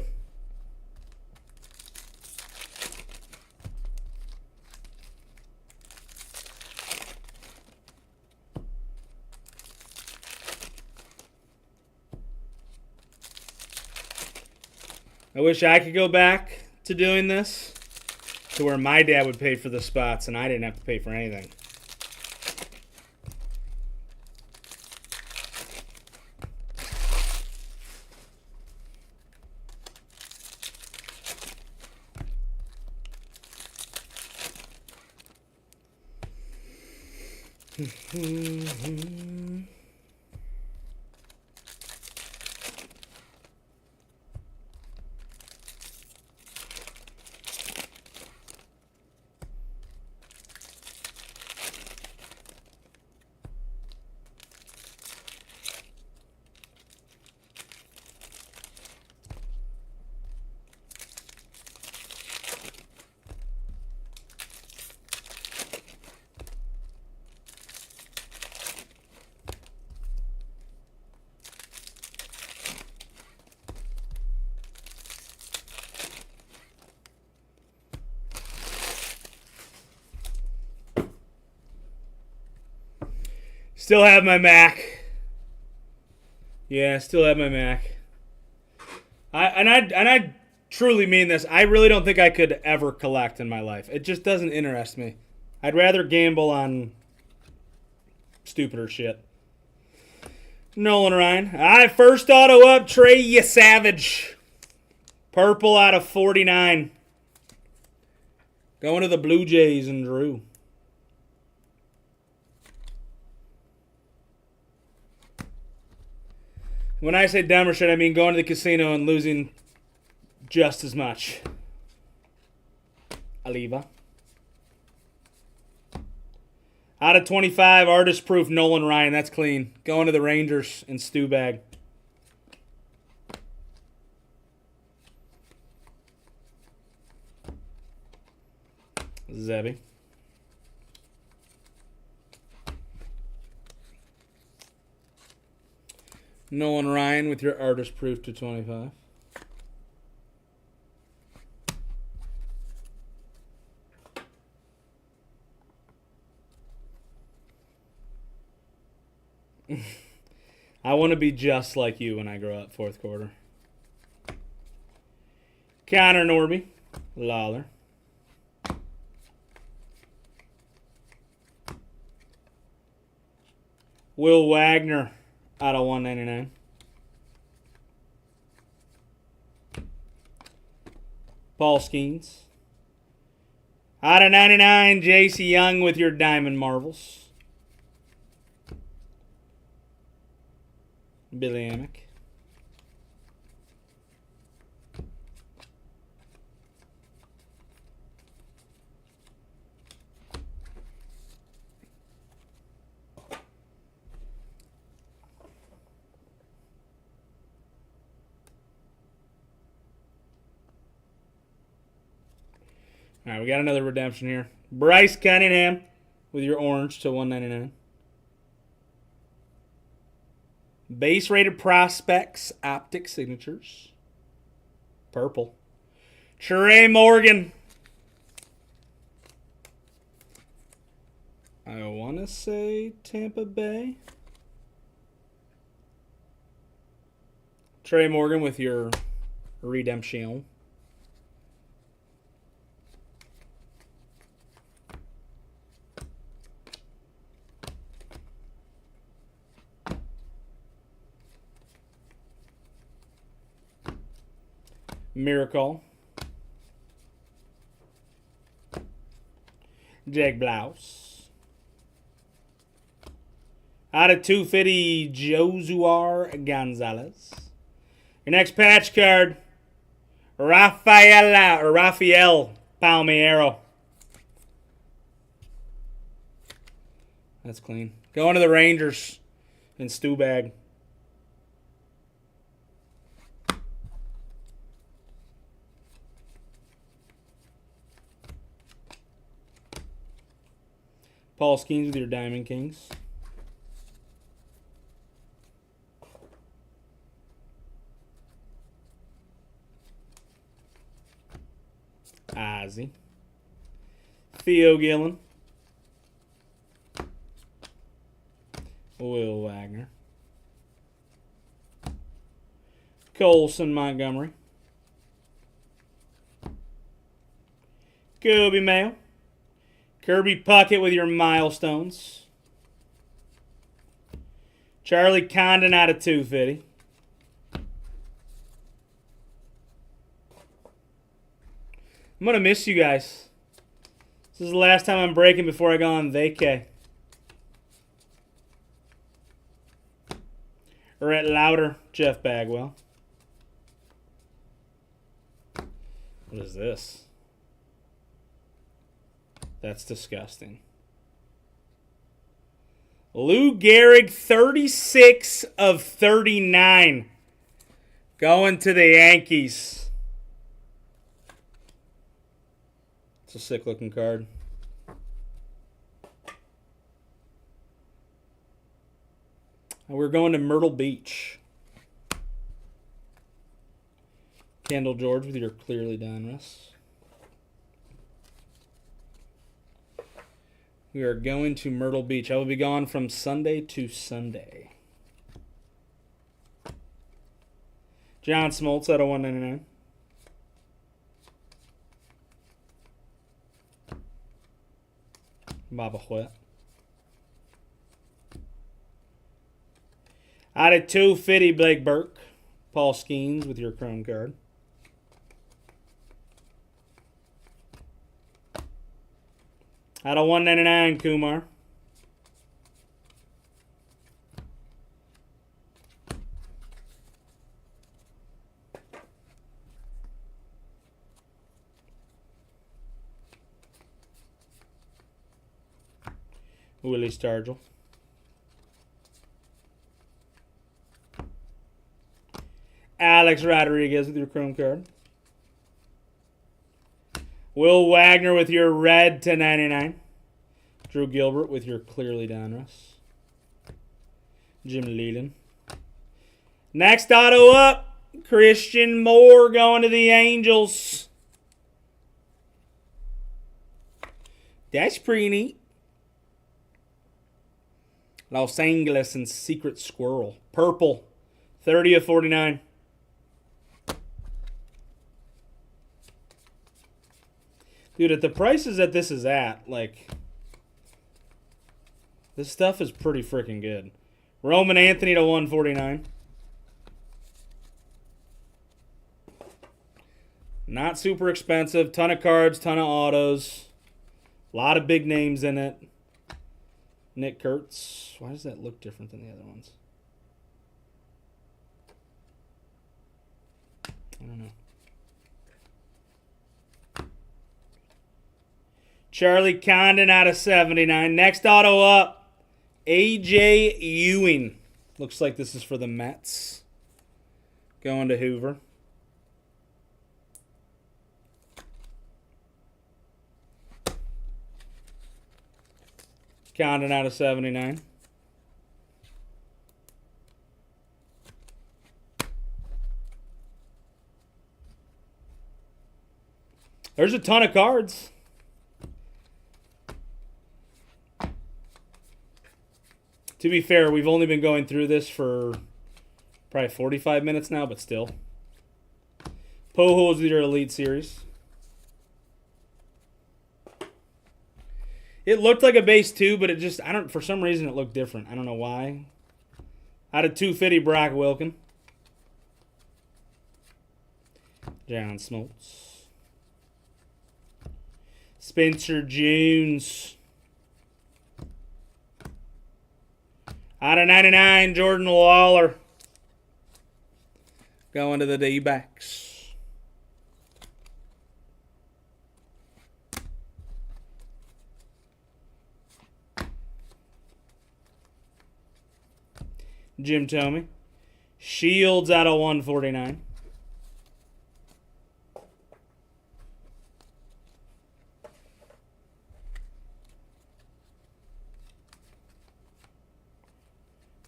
I wish I could go back to doing this to where my dad would pay for the spots and I didn't have to pay for anything. Still have my Mac. Yeah, still have my Mac. I truly mean this. I really don't think I could ever collect in my life. It just doesn't interest me. I'd rather gamble on stupider shit. Nolan Ryan. All right, first auto up, Trey, you savage. Purple out of 49. Going to the Blue Jays and Drew. When I say dumb or shit, I mean going to the casino and losing just as much. Aliva. Out of 25, artist proof, Nolan Ryan. That's clean. Going to the Rangers and Stu Bag. Zebby. Nolan Ryan with your artist proof to 25. I want to be just like you when I grow up, fourth quarter. Connor Norby. Lawler. Will Wagner out of 199. Paul Skeens. Out of 99, J.C. Young with your Diamond Marvels. Billy Amick. All right, we got another redemption here. Bryce Cunningham with your orange to 199. Base rated prospects, optic signatures. Purple. Trey Morgan. I want to say Tampa Bay. Trey Morgan with your redemption. Miracle. Jake Blouse. Out of 250, Josuar Gonzalez. Your next patch card, Rafael Palmeiro. That's clean. Going to the Rangers in Stu Bag. Paul Skeens with your Diamond Kings. Ozzy. Theo Gillen. Will Wagner. Colson Montgomery. Kobe Mayo. Kirby Puckett with your milestones. Charlie Condon out of 250. I'm going to miss you guys. This is the last time I'm breaking before I go on vacay. Rhett Lauder, Jeff Bagwell. What is this? That's disgusting. Lou Gehrig, 36 of 39. Going to the Yankees. It's a sick looking card. And we're going to Myrtle Beach. Kendall George with your clearly Donruss. We are going to Myrtle Beach. I will be gone from Sunday to Sunday. John Smoltz out of 199. Baba Huet. Out of 250, Blake Burke. Paul Skeens with your Chrome card. Out of 199, Kumar. Willie Stargell. Alex Rodriguez with your Chrome card. Will Wagner with your red to 99. Drew Gilbert with your clearly Donruss. Jim Leland. Next auto up, Christian Moore going to the Angels. That's pretty neat. Los Angeles and Secret Squirrel. Purple, 30 of 49. Dude, at the prices that this is at, like, this stuff is pretty freaking good. Roman Anthony to 149. Not super expensive. Ton of cards, ton of autos. A lot of big names in it. Nick Kurtz. Why does that look different than the other ones? I don't know. Charlie Condon out of 79. Next auto up, A.J. Ewing. Looks like this is for the Mets. Going to Hoover. Condon out of 79. There's a ton of cards. To be fair, we've only been going through this for probably 45 minutes now, but still. Pujols your Elite Series. It looked like a base 2, but it just, for some reason it looked different. I don't know why. Out of 250, Brock Wilken. John Smoltz. Spencer Jones. Out of 99, Jordan Lawler. Going to the D-backs. Jim Thome. Shields out of 149.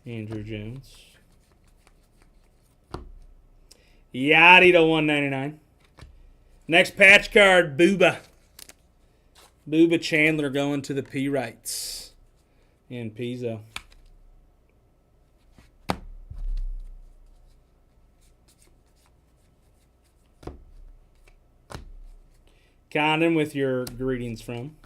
Andrew Jones. Yachty to 199. Next patch card, Booba. Booba Chandler going to the P-Rights. And Pizzo. Condon with your greetings from.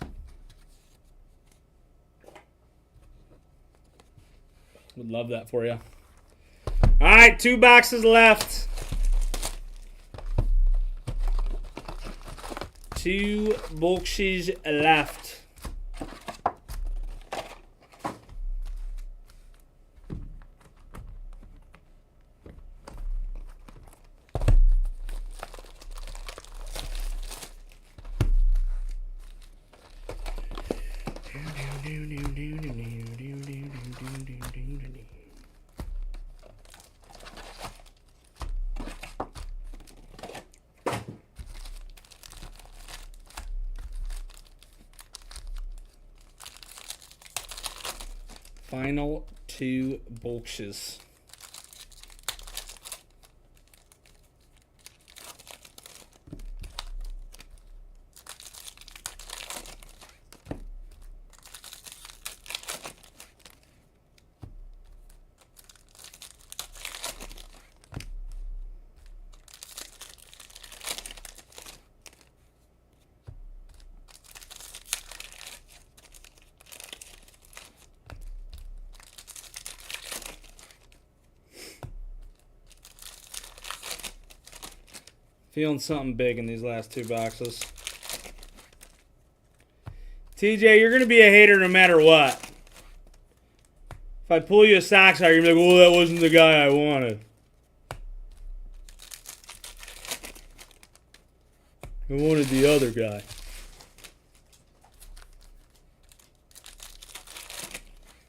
Would love that for you. All right, 2 boxes left. 2 boxes left. Final 2 boxes. Feeling something big in these last 2 boxes. TJ, you're going to be a hater no matter what. If I pull you a Sox out, you're going to be like, well, that wasn't the guy I wanted. I wanted the other guy.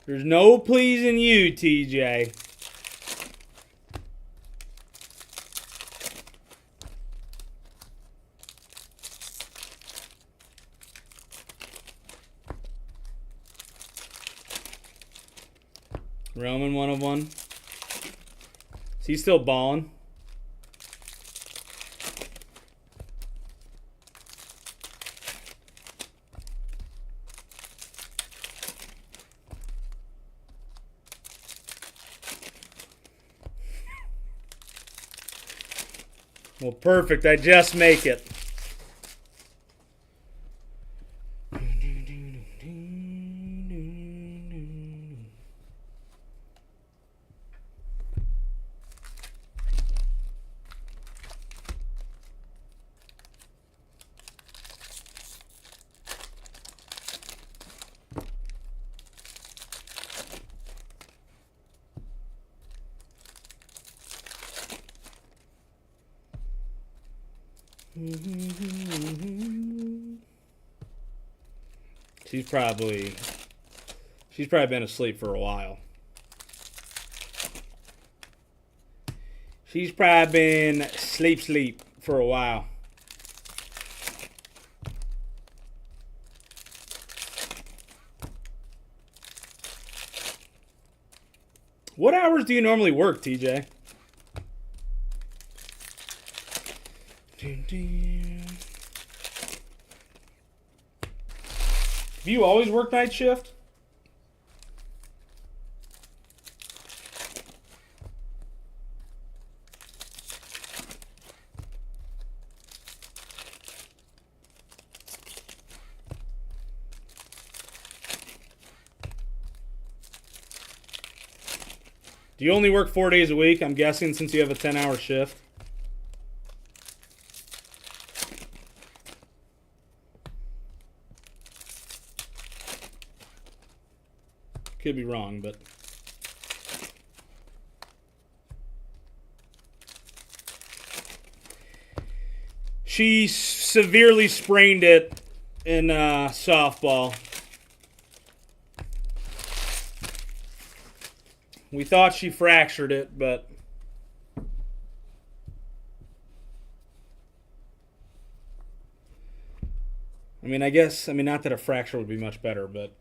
There's no pleasing you, TJ. Roman 101. Is he still balling? Well, perfect. I just make it. She's probably been asleep for a while. She's probably been sleep for a while. What hours do you normally work, TJ? Do you always work night shift? Do you only work 4 days a week? I'm guessing since you have a 10-hour shift. Could be wrong, but she severely sprained it in softball. We thought she fractured it, but not that a fracture would be much better, but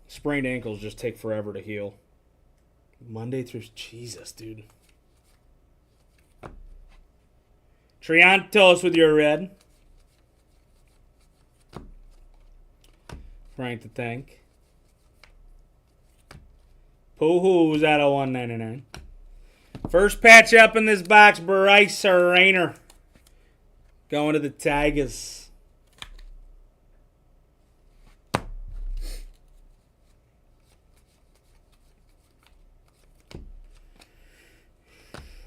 sprained ankles just take forever to heal. Monday through... Jesus, dude. Triantos with your red. Frank the Tank. Poohoo's out of 199. First patch up in this box, Bryce Rayner. Going to the Tigers.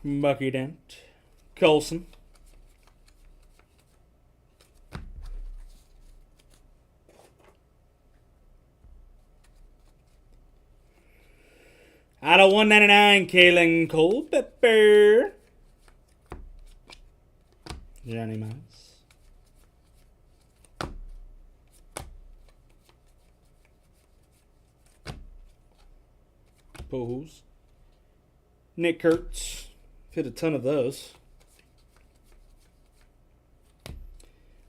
Bucky Dent. Colson. Out of 199, Kalen Culpepper. Johnny Miles. Poohs. Nick Kurtz. Hit a ton of those.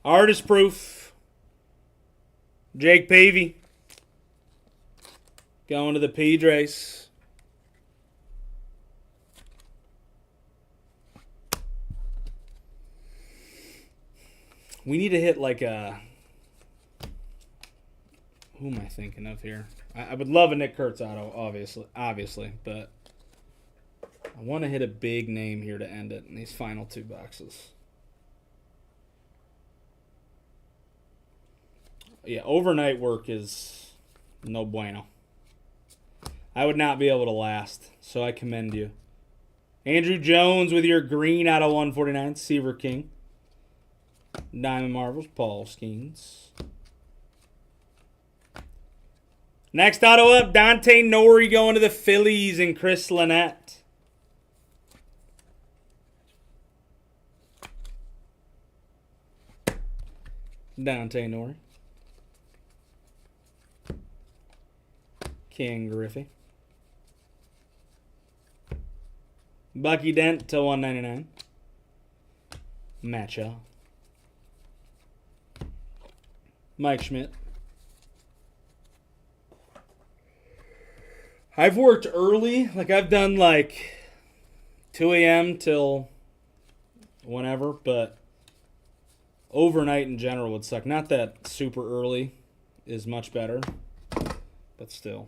Artist Proof. Jake Pavey. Going to the Padres. We need to hit like a... Who am I thinking of here? I would love a Nick Kurtz auto, obviously, but I want to hit a big name here to end it in these final two boxes. Yeah, overnight work is no bueno. I would not be able to last, so I commend you. Andrew Jones with your green out of 149, Seaver King. Diamond Marvels, Paul Skeens. Next auto up, Dante Nori going to the Phillies and Chris Lynette. Dante Nori. King Griffey. Bucky Dent to 199. Matcha. Mike Schmidt. I've worked early. Like, I've done, 2 a.m. till whenever, but overnight in general would suck. Not that super early is much better, but still.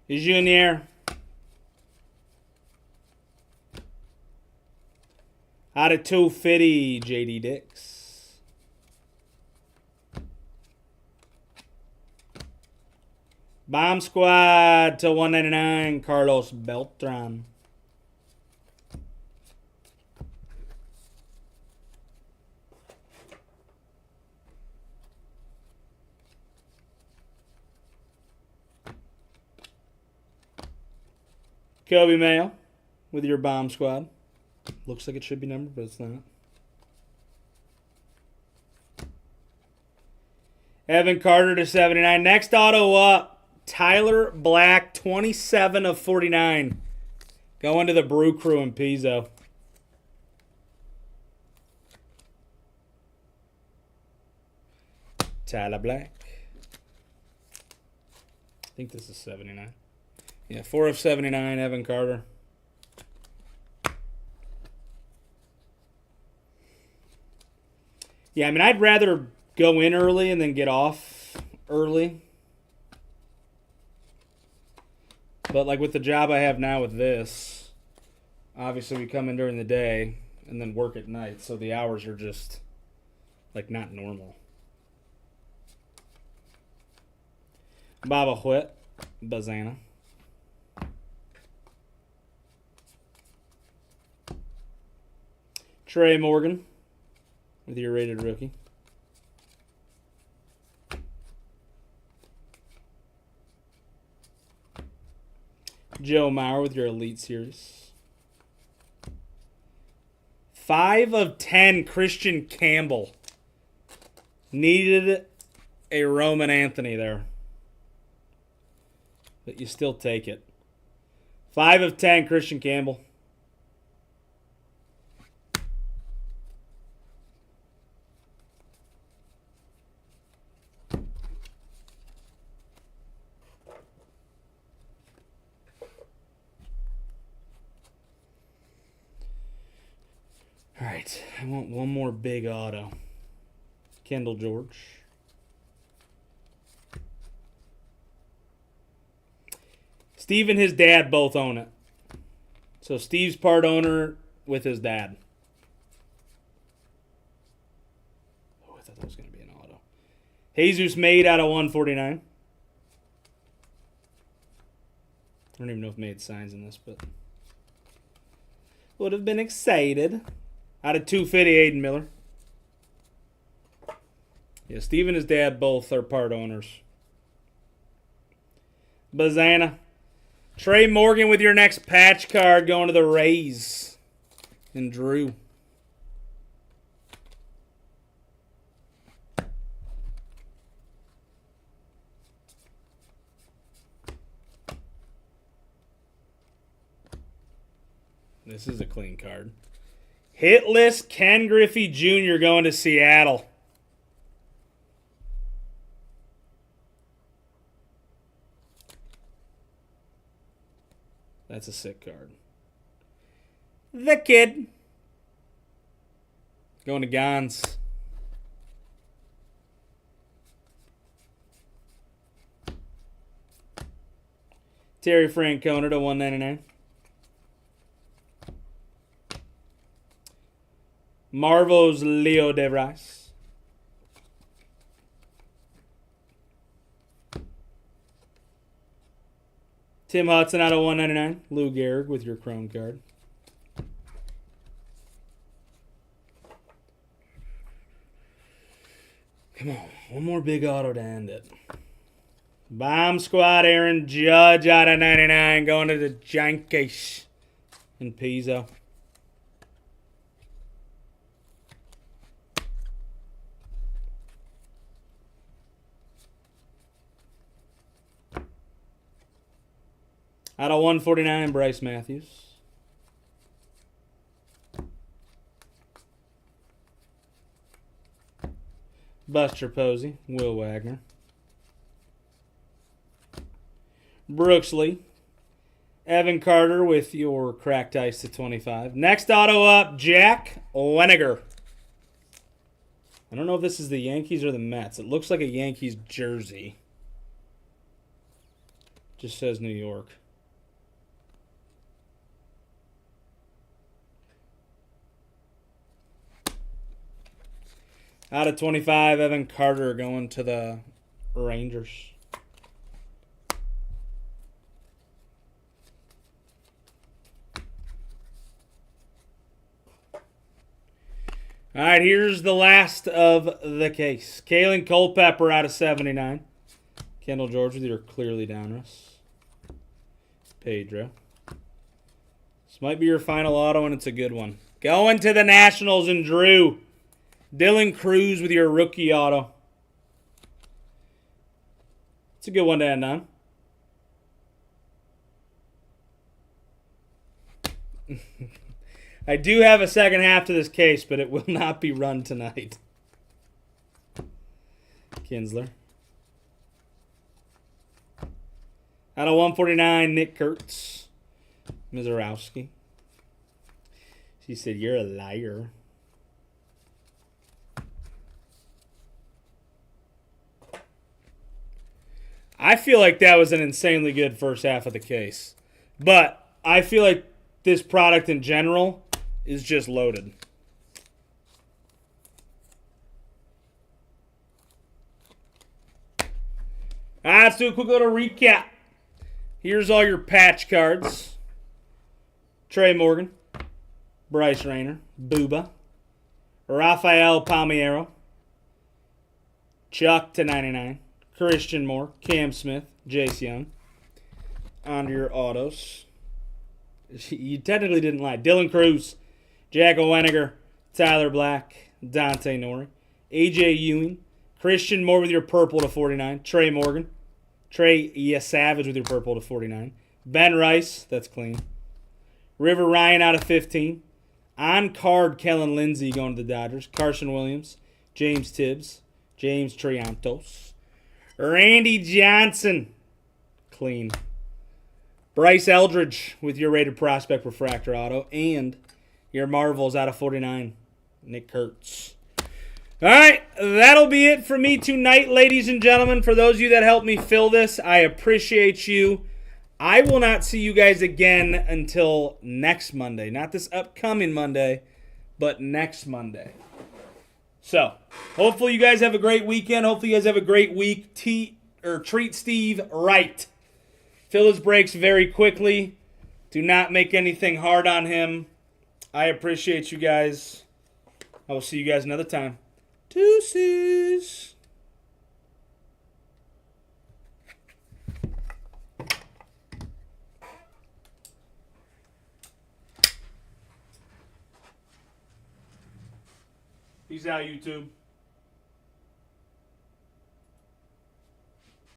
Junior. Out of 250, J.D. Dix. Bomb Squad to 199, Carlos Beltran. Kobe Mayo. with your bomb squad. Looks like it should be numbered, but it's not. Evan Carter to 79. Next auto up, Tyler Black, 27 of 49. Going to the Brew Crew in Pizzo. Tyler Black. I think this is 79. Yeah, 4 of 79, Evan Carter. Yeah, I mean, I'd rather go in early and then get off early. But, like, with the job I have now with this, obviously we come in during the day and then work at night, so the hours are just, like, not normal. Baba Huet, Bazana. Trey Morgan with your rated rookie. Joe Mauer with your Elite Series. 5 of 10, Christian Campbell. Needed a Roman Anthony there. But you still take it. 5 of 10, Christian Campbell. All right, I want one more big auto. Kendall George. Steve and his dad both own it. So Steve's part owner with his dad. Oh, I thought that was going to be an auto. Jesus Made out of 149. I don't even know if Made signs in this, but would have been excited. Out of 250, Aiden Miller. Yeah, Steve and his dad both are part owners. Bazana. Trey Morgan with your next patch card going to the Rays. And Drew. This is a clean card. Hitless Ken Griffey Jr. going to Seattle. That's a sick card. The Kid. Going to Gons. Terry Francona to 199. Marvo's Leo DeVries. Tim Hudson out of 199. Lou Gehrig with your Chrome card. Come on. One more big auto to end it. Bomb Squad Aaron Judge out of 99. Going to the Yankees in Pizzo. Out of 149, Bryce Matthews. Buster Posey, Will Wagner. Brooksley. Evan Carter with your cracked ice to 25. Next auto up, Jack Weniger. I don't know if this is the Yankees or the Mets. It looks like a Yankees jersey. Just says New York. Out of 25, Evan Carter going to the Rangers. All right, here's the last of the case. Kalen Culpepper out of 79. Kendall George with your clearly Donruss. Pedro. might be your final auto, and it's a good one. Going to the Nationals and Drew. Dylan Cruz with your rookie auto. It's a good one to end on. I do have a second half to this case, but it will not be run tonight. Kinsler. Out of 149, Nick Kurtz. Mizorowski. She said, "You're a liar." I feel like that was an insanely good first half of the case. But I feel like this product in general is just loaded. All right, let's do a quick little recap. Here's all your patch cards. Trey Morgan, Bryce Rayner, Booba, Rafael Palmeiro, Chuck /99, Christian Moore, Cam Smith, Jace Young. On to your autos. You technically didn't lie. Dylan Cruz, Jack O'Weniger, Tyler Black, Dante Nori, AJ Ewing, Christian Moore with your purple /49, Trey Morgan, Trey Savage with your purple /49, Ben Rice, that's clean, River Ryan out of 15, on card Kellen Lindsey going to the Dodgers, Carson Williams, James Tibbs, James Triantos, Randy Johnson, clean, Bryce Eldridge with your rated prospect refractor auto, and your Marvels out of 49, Nick Kurtz. All right, that'll be it for me tonight, ladies and gentlemen. For those of you that helped me fill this, I appreciate you. I will not see you guys again until next Monday. Not this upcoming Monday, but next Monday. So, hopefully you guys have a great weekend. Hopefully you guys have a great week. Treat Steve right. Fill his breaks very quickly. Do not make anything hard on him. I appreciate you guys. I will see you guys another time. Deuces. Peace out, YouTube.